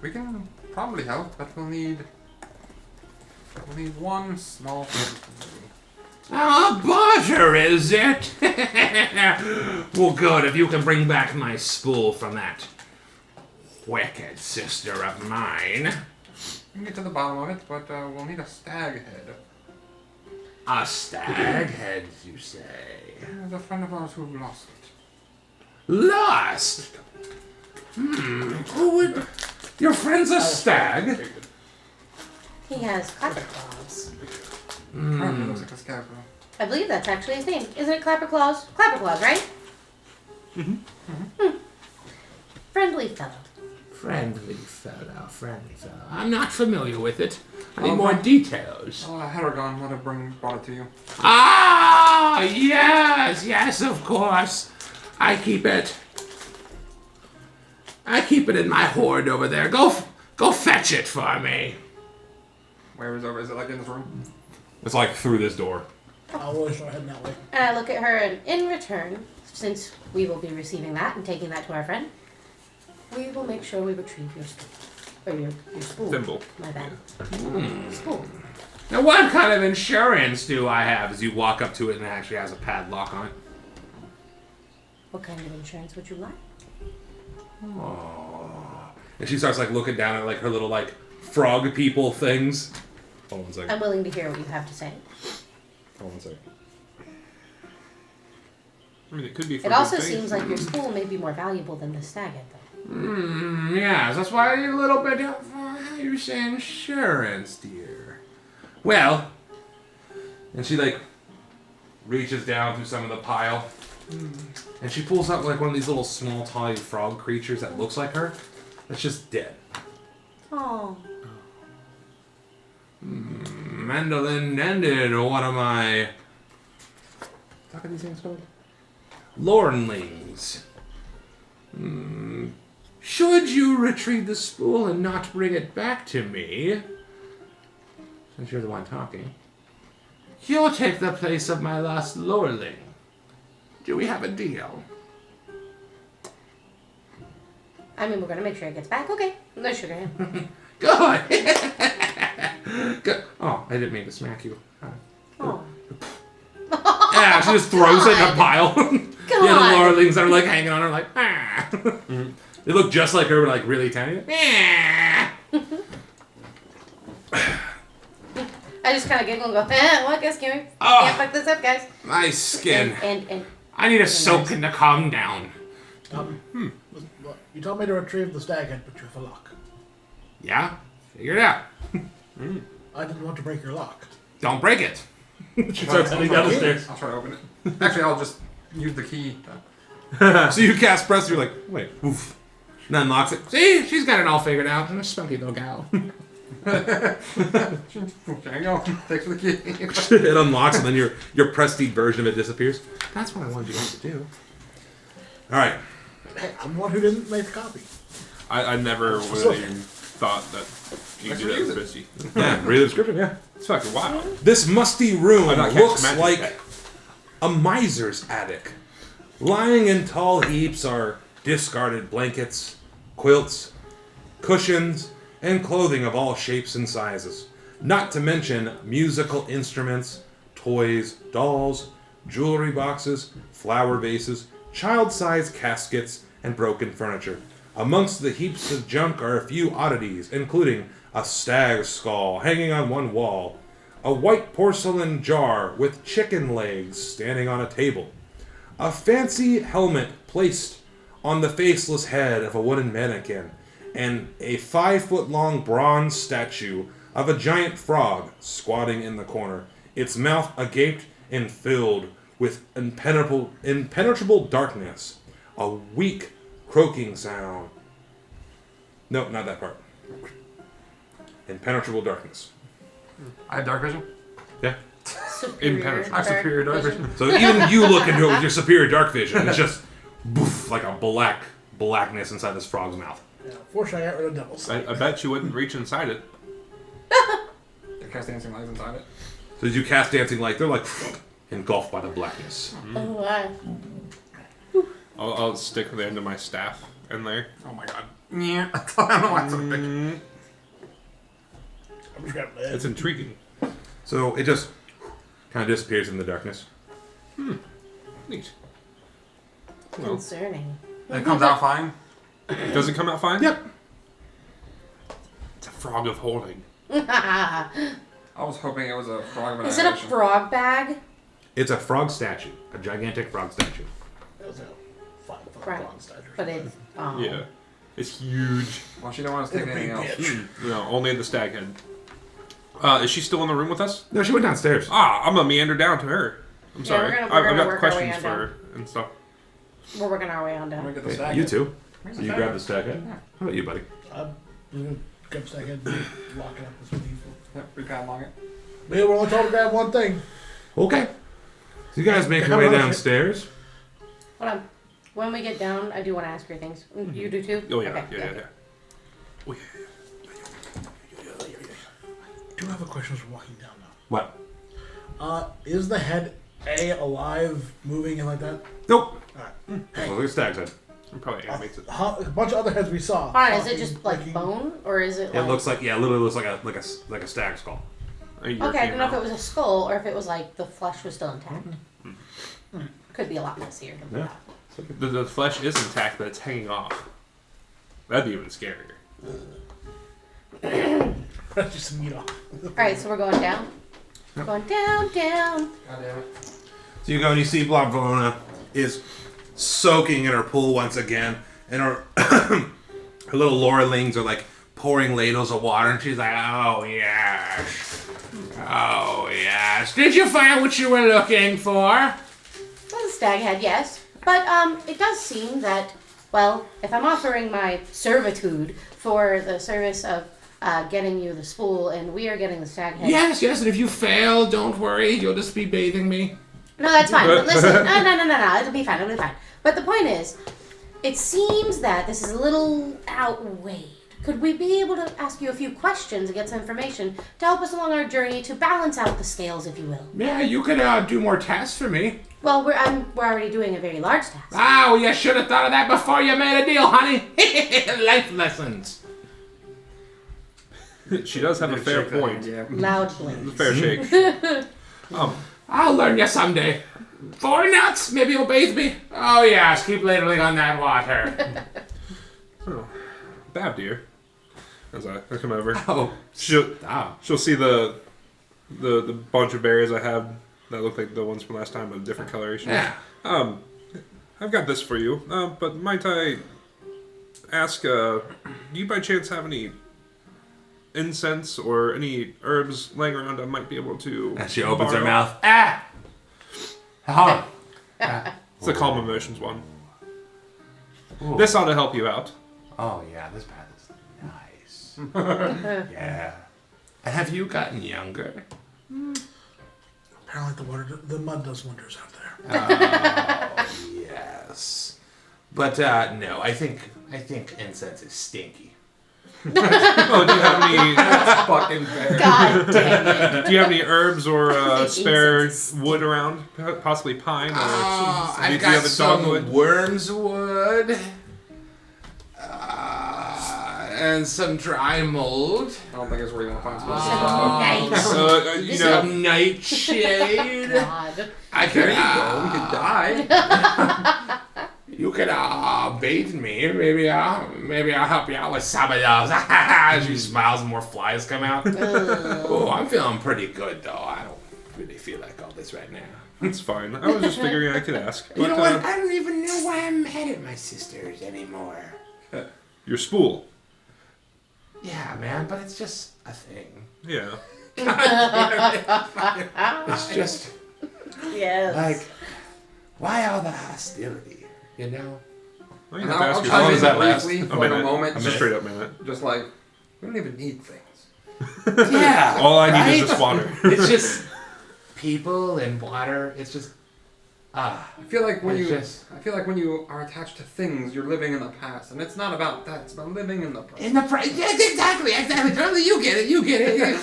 We can probably help, but we'll need one small thing. Ah, butter, is it? Well, good, if you can bring back my spool from that wicked sister of mine. We can get to the bottom of it, but we'll need a stag head. A stag head, you say? There's a friend of ours who lost it. Lost? Who would... Your friend's a stag? He has Clapperclaws. Currently looks like a scarecrow. I believe that's actually his name. Isn't it Clapperclaws? Clapperclaws, right? Friendly fellow. Friendly fellow. I'm not familiar with it. I need Oh, more right. details. Harrigan might have brought it to you. Ah, yes, of course. I keep it in my hoard over there. Go fetch it for me. Where is it? Is it like in this room? It's like through this door. I'll always start heading that way. And I look at her, and in return, since we will be receiving that and taking that to our friend, we will make sure we retrieve your spool. Or your spool. Thimble. My bad. Spool. Now, what kind of insurance do I have? As you walk up to it and it actually has a padlock on it. What kind of insurance would you like? And she starts like looking down at like her little like frog people things. Hold on one second. I'm willing to hear what you have to say. Hold on one second. I mean, it could be for It also good things. sees like your spool may be more valuable than the staghead, though. Yes, that's why I need a little bit of insurance, dear. Well, and she like reaches down through some of the pile, and she pulls out like one of these little small, tiny frog creatures that looks like her. That's just dead. Oh. Mandolin ended one of my. What are these things called? Lornlings. Should you retrieve the spool and not bring it back to me, since you're the one talking, you'll take the place of my lost lorling. Do we have a deal? I mean, we're gonna make sure it gets back. Okay. No sugar. Good. Good. Oh, I didn't mean to smack you. Oh. Yeah, she just throws it in a pile. The other God. lorlings that are like hanging on her like, ah. They look just like her, but like really tiny. I just kind of giggle and go, well, guys, can't fuck this up, guys. My skin. And I need a soaking to calm down. You told me to retrieve the stag head, but you have a lock. Yeah? Figure it out. I didn't want to break your lock. Don't break it. She starts heading down the stairs. I'll try to open it. Actually, I'll just use the key. So you cast press, you're like, wait, oof. And then unlocks it. See? She's got it all figured out. I'm a spunky little gal. There you go. Thanks for the key. It unlocks, and then your prestige version of it disappears. That's what I wanted you guys to do. Alright. Hey, I'm the one who didn't make the copy. I never would have even thought that you could do that with Christy. Yeah, read the description, yeah. It's fucking wild. This musty room I'm not looks casting like magic a miser's attic. Lying in tall heaps are discarded blankets, quilts, cushions, and clothing of all shapes and sizes. Not to mention musical instruments, toys, dolls, jewelry boxes, flower vases, child-sized caskets, and broken furniture. Amongst the heaps of junk are a few oddities, including a stag's skull hanging on one wall, a white porcelain jar with chicken legs standing on a table, a fancy helmet placed on the faceless head of a wooden mannequin, and a 5-foot-long bronze statue of a giant frog squatting in the corner, its mouth agape and filled with impenetrable darkness. A weak croaking sound. No, not that part. Impenetrable darkness. I have dark vision. Yeah. superior. I have superior dark vision. So even you look into it with your superior dark vision, it's just boof, like a blackness inside this frog's mouth. Yeah, fortunately, I got rid of devils. I bet you wouldn't reach inside it. They cast dancing lights inside it. So as you cast dancing light, they're like engulfed by the blackness. Oh, wow. I'll stick the end of my staff in there. Oh my god. Yeah. I don't know why it's so big. I'm just grabbing the It's head. intriguing. So it just kind of disappears in the darkness. Neat. Well, Concerning. And it comes out fine. does it come out fine? Yep. It's a frog of holding. I was hoping it was a frog of an Is it a animation. frog bag? It's a frog statue, a gigantic frog statue. It was a 5-foot Right. bronze statue. But it's. Oh. Yeah. It's huge. Well, she don't want us to take They're anything big else. bitch. No, only in the stag head. Is she still in the room with us? No, she went downstairs. I'm gonna meander down to her. I'm Yeah, sorry. we're I've gonna got work our way questions on for down. her and stuff. We're working our way on I'm gonna down. get the Hey, stack. you two. Where's So the you stack? grab the stack head. How about you, buddy? I'm going to grab the head and lock it up as we need. Yep, we can unlock it. We were only told to grab one thing. Okay. So you guys make your way downstairs. Hold on. When we get down, I do want to ask her things. You do too? Oh yeah, Okay, yeah. Oh, yeah. I do have a question as we're walking down now. What? Is the head alive, moving, and like that? Nope. Alright. Well, look at Stag's head. It probably animates it. A bunch of other heads we saw. Hold on, is it Talking, just like licking. bone? Or is it It like. looks like literally looks like a stag skull. A year Okay, I came don't know if out. it was a skull or if it was like the flesh was still intact. Could be a lot messier than Yeah. that. The flesh is intact, but it's hanging off. That'd be even scarier. That's just some meat off. Alright, so we're going down. Yep. Going down, down. God damn it. So you go and you see Blavona is soaking in her pool once again, and her her little lorelings are like pouring ladles of water, and she's like, "Oh yes, oh yes. Did you find what you were looking for?" Well, the stag head, yes. But it does seem that, well, if I'm offering my servitude for the service of getting you the spool, and we are getting the stag head. Yes, and if you fail, don't worry, you'll just be bathing me. No, that's fine. But listen, no, it'll be fine. But the point is, it seems that this is a little outweighed. Could we be able to ask you a few questions and get some information to help us along our journey to balance out the scales, if you will? Yeah, you could do more tests for me. Well, we're already doing a very large task. Oh, you should have thought of that before you made a deal, honey. Life lessons. She does have a fair point. Yeah. Loudly. Fair shake. I'll learn you someday. 4 nuts? Maybe you'll bathe me? Oh, yes, keep ladling on that water. Oh, Bab, dear. As I come over, Oh, she'll see the bunch of berries I have that look like the ones from last time, but a different coloration. Yeah. I've got this for you. But might I ask, do you by chance have any incense or any herbs laying around I might be able to... And she opens her borrow? mouth. Ah! Oh. It's the calm emotions one. Ooh. This ought to help you out. Oh, yeah, this path is nice. Yeah. Have you gotten younger? Apparently the mud does wonders out there. Oh, yes. But, no, I think incense is stinky. Oh, do you have any... That's fucking fair. God dang it. Do you have any herbs or spare Incense. wood around? Possibly pine or... I've do you got have a some dogwood? worm's wood. And some dry mold. I don't think it's where you want to find some Nice. You know, Some nightshade. God. I There could, you go. We could die. you could bathe me. Maybe I'll help you out with some of those. She smiles and more flies come out. Oh, I'm feeling pretty good though. I don't really feel like all this right now. that's fine. I was just figuring I could ask. You know But, what? I don't even know why I'm mad at my sisters anymore. your spool. Yeah, man, but it's just a thing. Yeah. It's just Yes. like, why all the hostility? You know? Well, you And have to I'll ask chime in yourself. briefly A for like a minute. moment. A straight up minute. Just like, we don't even need things. Yeah. All I need right? is just water. It's just people and water. It's just I feel like when It's you are attached to things, you're living in the past, and it's not about that. It's about living in the present. in the yes, exactly. Totally, you get it. And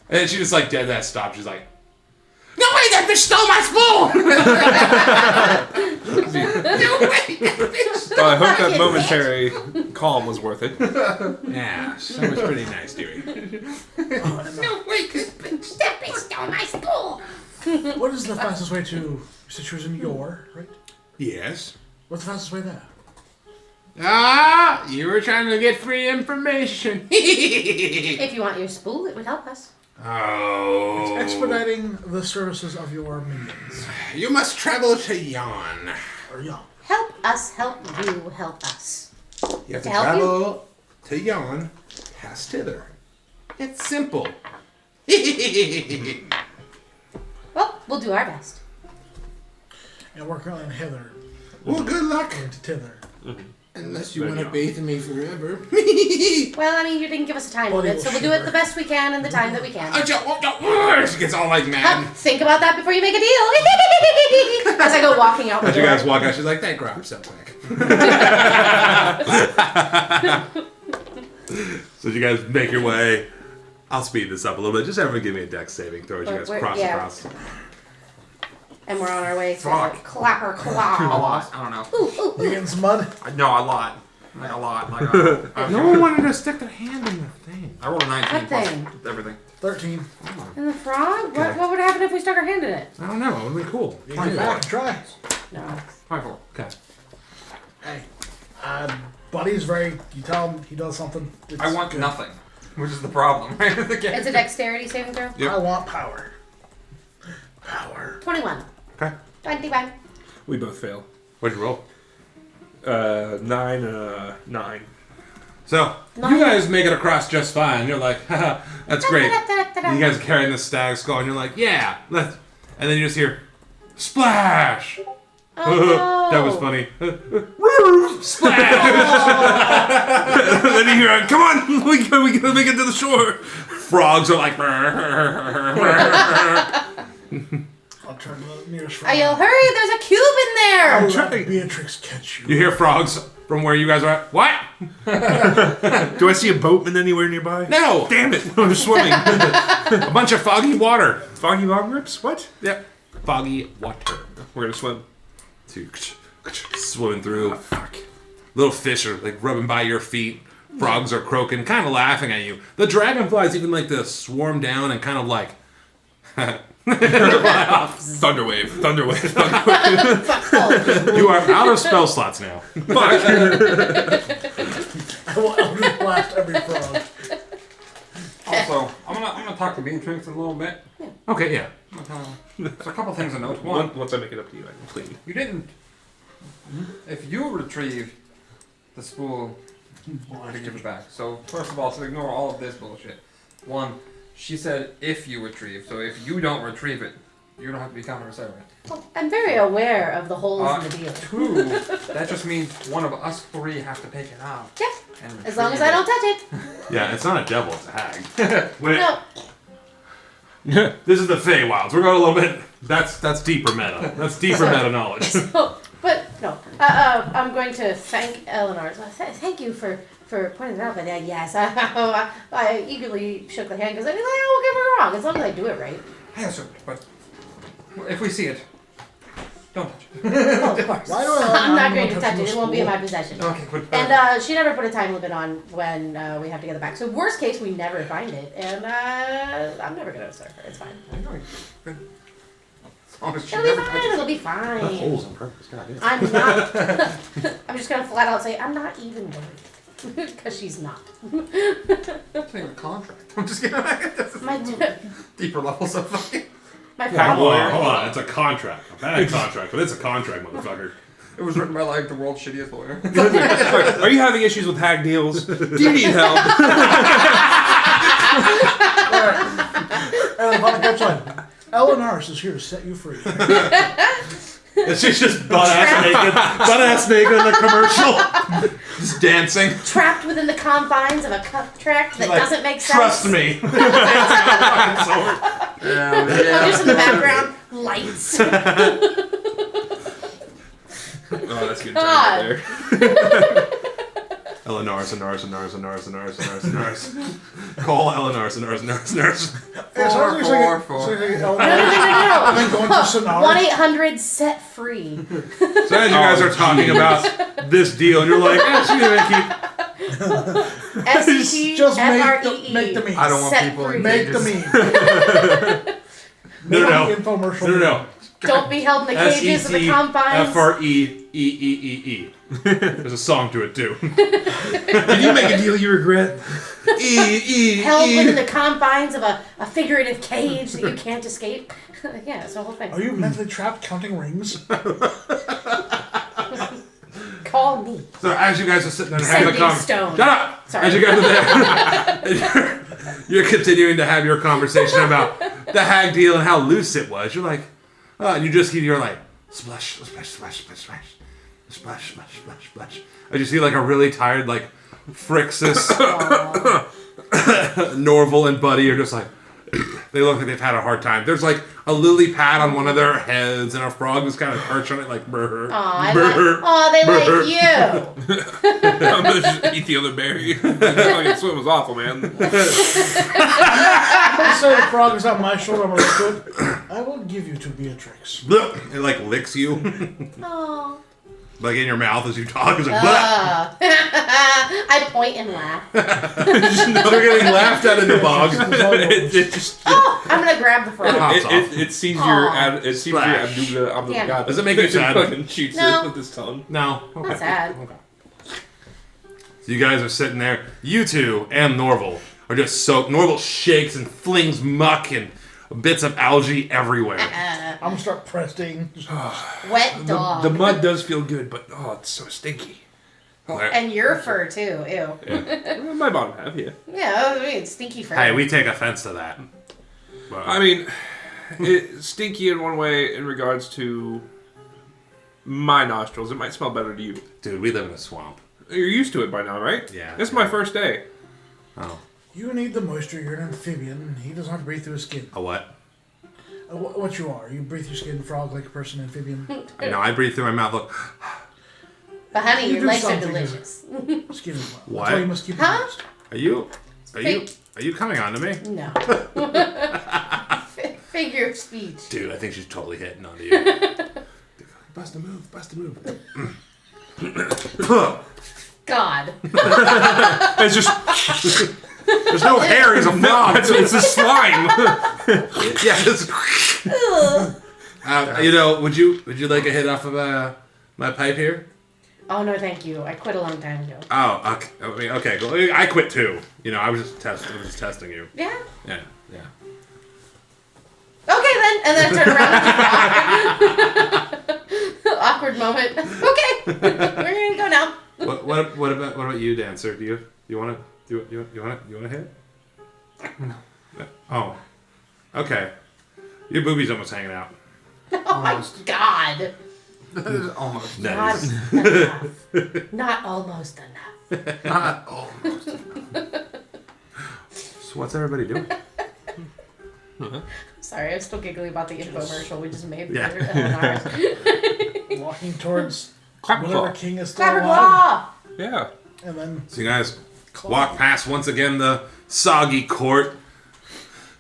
then she just like dead that stopped. She's like, no way, that bitch stole my spoon. No way, that bitch stole I hope that my- momentary calm was worth it. Yeah, that was pretty nice, dearie. No way, that bitch stole my spoon. What is the fastest way to... You said she was in Yor, right? Yes. What's the fastest way there? Ah, you were trying to get free information. If you want your spool, it would help us. Oh. Expediting the services of your minions. You must travel to Yon. Or young. Help us, help you, help us. You have to To help travel to Yon, past hither. It's simple. Well, we'll do our best. And we're currently in hither. Well, good luck. Going to tither. Unless you Then want to Yon. bathe me forever. Well, I mean, you didn't give us a time Body limit, so will we'll do it shiver. the best we can in the time that we can. She gets all like mad. Think about that before you make a deal. As I go walking out the As you door. guys walk out, she's like, "Thank God, so quick." So you guys make your way. I'll speed this up a little bit. Just everyone give me a dex saving throw as you guys cross across. And we're on our way to Fuck. clap or A claw. lot. I don't know. You getting some mud? No, a lot. Like a lot. Like No one wanted to stick their hand in the thing. I rolled a 19 What plus thing? everything. 13. And the frog? Okay. What would happen if we stuck our hand in it? I don't know. It would be cool. You get back and try. No. 24. Okay. Hey. Buddy's very... You tell him he does something. It's I want good. nothing, which is the problem, right? It's a dexterity saving throw? Yep. I want power. Power. 21. Okay. 21. We both fail. What'd you roll? 9 and 9. So, you guys make it across just fine. You're like, haha, that's great. You guys are carrying the stag skull, and you're like, yeah. And then you just hear, splash! Oh, That was funny. Splash! And then you hear, come on, we gotta make it to the shore. Frogs are like, I'll turn to the nearest no. frog. Yo, hurry, there's a cube in there! I'll let Beatrix catch you. you hear frogs from where you guys are at. What? Do I see a boatman anywhere nearby? No! Damn it! I'm just swimming. A bunch of foggy water. Foggy log rips? What? Yep. Foggy water. We're gonna swim. Swimming through. Oh, fuck. Little fish are like rubbing by your feet. Frogs are croaking, kind of laughing at you. The dragonflies even like to swarm down and kind of like Thunderwave. Thunderwave. Thunderwave. you are out of spell slots now. Fuck. I will Eldritch Blast every frog. Also, I'm gonna talk to Beatrix in a little bit. Okay, yeah. There's a couple things to note. One, Once I make it up to you, I can clean. you didn't. If you retrieve the spool, to give it back. So first of all, to ignore all of this bullshit. One, she said if you retrieve. So if you don't retrieve it, you don't have to be counter assailant. I'm very aware of the holes in the deal. Two, that just means one of us three have to take it out. Yep. And As long as I retrieve don't touch it. Yeah, it's not a devil, it's a hag. Wait, No. this is the Feywilds. We're going a little bit. That's deeper meta. That's deeper meta knowledge. But no. I'm going to thank Eleanor. Thank you for pointing it out. But yes, I eagerly shook the hand because I mean, I won't get me wrong. As long as I do it right. it. Yes, sir. But if we see it, don't touch it. Oh, of course. Why do I I'm not going to touch touch the it. It won't be in spool? my possession. Okay, good. And she never put a time limit on when we have to get it back. So worst case, we never find it, and I'm never gonna serve her. It's fine. Good. As long as she It'll be never fine. touches It'll be fine. Holes on purpose, goddamn. I'm not. I'm just gonna flat out say I'm not even worried because she's not. It's not even a contract. I'm just kidding. My Deeper levels of fucking. my Hold father. on, hold on. It's a contract. A bad contract, but it's a contract, motherfucker. It was written by like the world's shittiest lawyer. Are you having issues with hag deals? Do you need help? And the catch line. Eleanors is here to set you free. And she's just butt-ass naked in the commercial. Just dancing. Trapped within the confines of a contract that Like, doesn't make sense. Trust me. Oh, just in the background, lights. Oh, that's good. God. There. Eleanor's. Call Eleanor's. Four. No. And then going to Sonar. 1-800-SET-FREE. So as you guys are talking about this deal, and you're like, she's gonna keep. Just make SETFREE. the meme. I don't want Set people free. in Make the cages. meme. No. Make the infomercial. No. Don't be held in the cages of the confines. SETFREE. There's a song to it too. Did you make a deal you regret? Held within the confines of a figurative cage that you can't escape. Yeah, it's the whole thing. Are you mentally trapped counting rings? Call me. So as you guys are sitting there having a Sending conversation, stone. shut up. Sorry. As you guys are there, you're continuing to have your conversation about the hag deal and how loose it was. You're like, and you just hear like splash, splash, splash, splash, splash, splash, splash, splash, splash. As you see like a really tired like Phrixus, Norval, and Buddy are just like. They look like they've had a hard time. There's like a lily pad on one of their heads, and a frog is kind of perched on it, like brr. They like you. I'm gonna just eat the other berry. Fucking swim was awful, man. I'm gonna say the frog is on my shoulder. I'm gonna look good. I will give you to Beatrix. It like licks you, Oh. like in your mouth as you talk. It's like, "Bleh." I point and laugh. They're getting laughed at in the bog. it just Oh, I'm gonna grab the frog. Pops off. it sees your Aw. it sees your Splash. abduga Yeah. God. Does it make you sad? Fucking shoots No. it with his tongue. No. Okay. Not sad. Okay. So you guys are sitting there. You two and Norval are just soaked. Norval shakes and flings muck and bits of algae everywhere. I'm gonna start pressing. Wet dog. The mud does feel good, but it's so stinky. And your fur too. Ew. Well, my bottom half, yeah. Yeah, I mean, stinky fur. Hey, we take offense to that. But, I mean, it's stinky in one way in regards to my nostrils. It might smell better to you. dude, we live in a swamp. You're used to it by now, right? Yeah. This is my first day. Oh. You need the moisture. You're an amphibian. He doesn't have to breathe through his skin. A what? What you are? You breathe through skin, frog like a person, amphibian. No, I breathe through my mouth. Look. But honey, You your do legs are something. delicious. Skin as well. What? That's why you must keep Huh? it moist. Are you coming on to me? No. Figure of speech. Dude, I think she's totally hitting on you. Bust a move. God. It's just There's no hair, he's a frog. it's a slime. Yes. Would you like a hit off of my pipe here? Oh no, thank you. I quit a long time ago. Oh, okay. I mean, okay. Well, I quit too. I was just testing you. Yeah. Yeah. Okay then, and then turn around. Awkward moment. Okay, we're gonna go now. What about you, Dancer? Do you want to hit? No. Oh. Okay. Your boobie's almost hanging out. Oh my God. Almost. Not enough. Not almost enough. Not almost. So what's everybody doing? Sorry, I'm still giggling about the infomercial we just made. Yeah. For Eleanor's. Walking towards Clapper whatever claw. king is still Clapper alive. claw. Yeah. And then So you guys walk past once again the soggy court.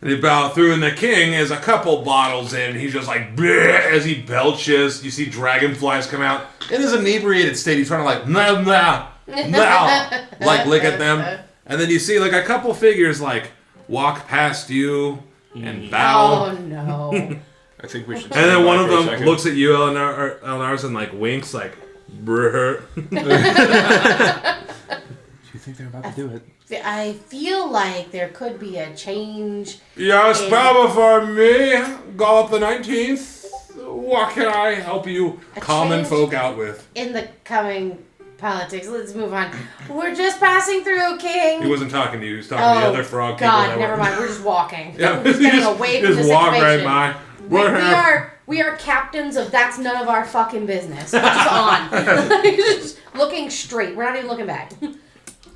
And you bow through, and the king is a couple bottles in. He's just like, bleh, as he belches. You see dragonflies come out. In his inebriated state, he's trying to like, nah, nah, nah, like lick at them. And then you see like a couple figures like walk past you and bow. Oh no. I think we should. And then one of them second. looks at you, Eleanor, and like winks like, brr. Do you think they're about to do it? I feel like there could be a change. Your spell before me, Gollop the 19th. What can I help you A common change? folk out with? In the coming politics. Let's move on. We're just passing through, King. He wasn't talking to you, he was talking to the other frog people. God, that never were- mind. We're just walking. Yeah, We're just getting away from the just walk situation. right by. We are captains of that's none of our fucking business. We're just on. Just looking straight. We're not even looking back.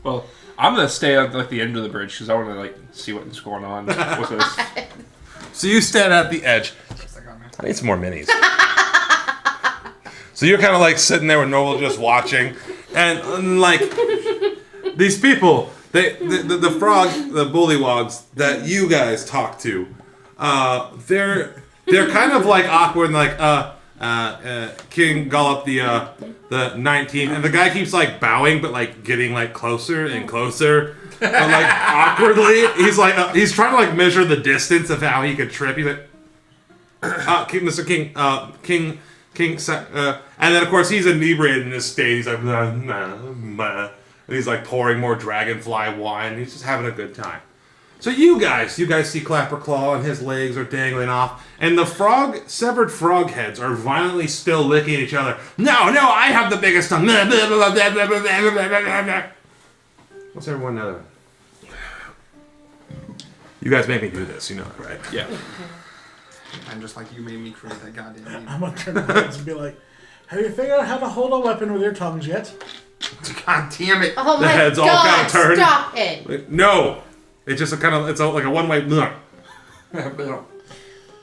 Well, I'm gonna stay at like the end of the bridge because I want to like see what's going on with this. So you stand at the edge. I need some more minis. So you're kind of like sitting there with Noel just watching, and like these people, the frog, the bullywogs that you guys talk to, they're kind of like awkward and like King Gollop the 19, and the guy keeps like bowing but like getting like closer and closer. But like awkwardly, he's trying to like measure the distance of how he could trip. He's like, Mr. King, and then of course he's inebriated in this state. He's like, nah, and he's like pouring more dragonfly wine. He's just having a good time. So you guys see Clapperclaw and his legs are dangling off, and the severed frog heads are violently still licking each other. No, I have the biggest tongue. What's everyone know? You guys make me do this, you know, right? Yeah. And just like you made me create that goddamn meme. I'm gonna turn my heads and be like, "Have you figured out how to hold a weapon with your tongues yet?" God damn it. Oh The my heads all God! kinda turn. Stop it! Like, no, it's just like a one-way.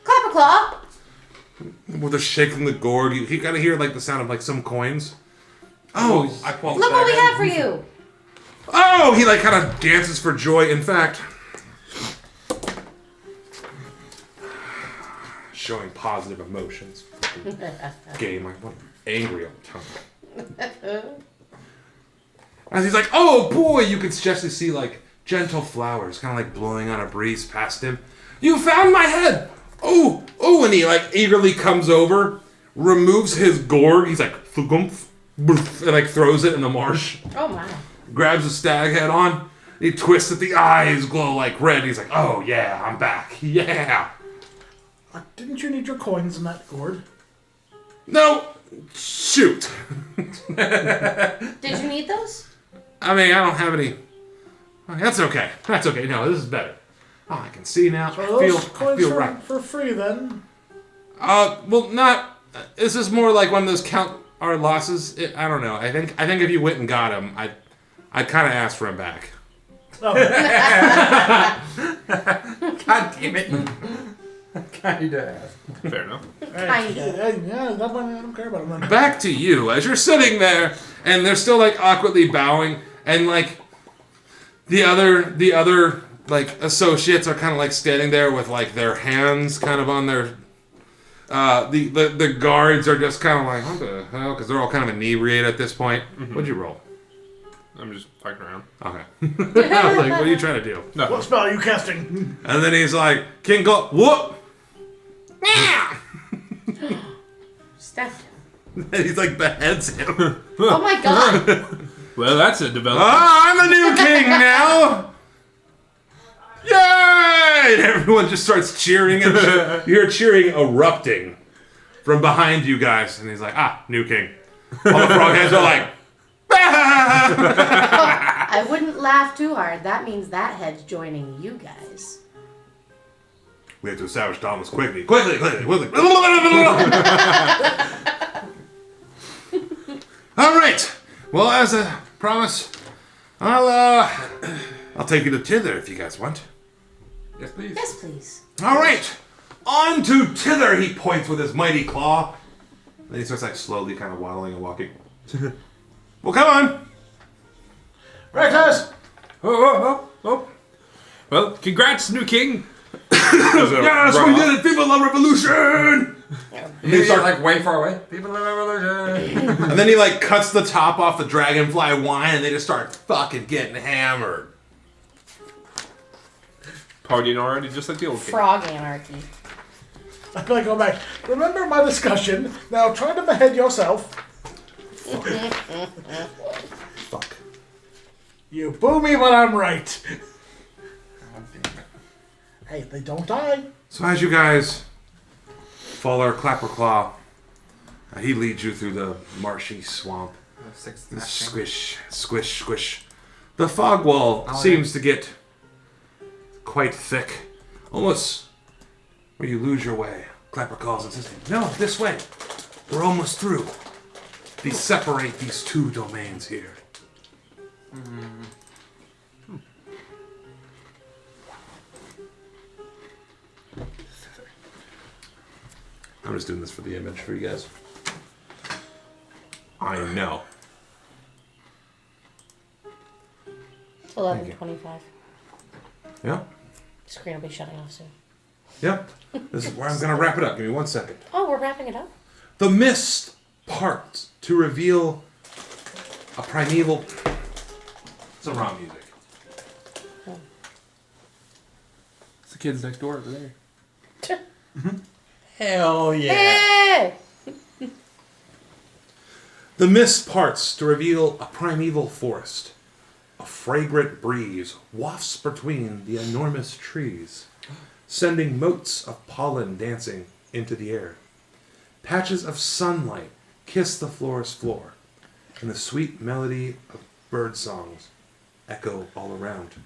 Clapperclaw. Well, they're shaking the gourd. You gotta hear like the sound of like some coins. Oh, I pulled Look what we have for you. Oh, he like kind of dances for joy. In fact, showing positive emotions. Game, like what? Angry all the time. And he's like, "Oh boy!" You could just see like gentle flowers, kind of like blowing on a breeze past him. You found my head. Oh, and he like eagerly comes over, removes his gourd. He's like, "Thugumph," and like throws it in the marsh. Oh my. Grabs a stag head on. He twists it. The eyes glow like red. He's like, "Oh yeah, I'm back. Yeah." Didn't you need your coins in that gourd? No! Shoot! Did you need those? I mean, I don't have any... That's okay. That's okay. No, this is better. Oh, I can see now. So I those feel coins right. for free then? Well, not... This is more like one of those count our losses. I don't know. I think if you went and got him, I'd kind of ask for him back. Oh. God damn it. Kind of. Fair enough. Yeah, that one, I don't care about him then. Back to you, as you're sitting there, and they're still, like, awkwardly bowing, and, like, the other like, associates are kind of, like, standing there with, like, their hands kind of on their... The guards are just kind of like, what the hell? Because they're all kind of inebriated at this point. Mm-hmm. What'd you roll? I'm just fucking around. Okay. I was like, what are you trying to do? No. What spell are you casting? And then he's like, King Gold, whoop! Stabbed him. And he's like, beheads him. Oh my god! Well, that's a development. I'm the new king now! Yay! And everyone just starts cheering, and you're cheering erupting from behind you guys. And he's like, new king. All the frog heads are like, I wouldn't laugh too hard. That means that head's joining you guys. we have to establish dominance quickly. Quickly. All right. Well, as a promise, I'll take you to Tither if you guys want. Yes, please. Yes, please. All right. On to Tither, he points with his mighty claw. Then he starts like slowly kind of waddling and walking. Well, come on. Reckless! Oh. Well, congrats, new king. Yes, we did it. People love revolution. And they start like way far away. People love revolution. And then he like cuts the top off the dragonfly wine and they just start fucking getting hammered. Partying already, just like the old king. Frog anarchy. I feel like go back. Remember my discussion. Now try to behead yourself. Fuck. You boo me when I'm right. Hey, they don't die. So as you guys follow Clapperclaw, he leads you through the marshy swamp. Sixth The matching. squish, squish, squish. The fog wall seems to get quite thick. Almost where you lose your way. Clapperclaw's insisting, no, this way. We're almost through. They separate these two domains here. I'm just doing this for the image for you guys. I know. 11:25. Yeah? Screen will be shutting off soon. Yep. This is where I'm going to wrap it up. Give me 1 second. Oh, we're wrapping it up? The mist parts to reveal a primeval... It's the wrong music. It's the kids next door over there. Hell yeah. Hey! The mist parts to reveal a primeval forest. A fragrant breeze wafts between the enormous trees, sending motes of pollen dancing into the air. Patches of sunlight kiss the forest floor, and the sweet melody of bird songs echo all around.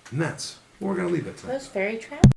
And that's where we're going to leave it tonight. Those fairy traps?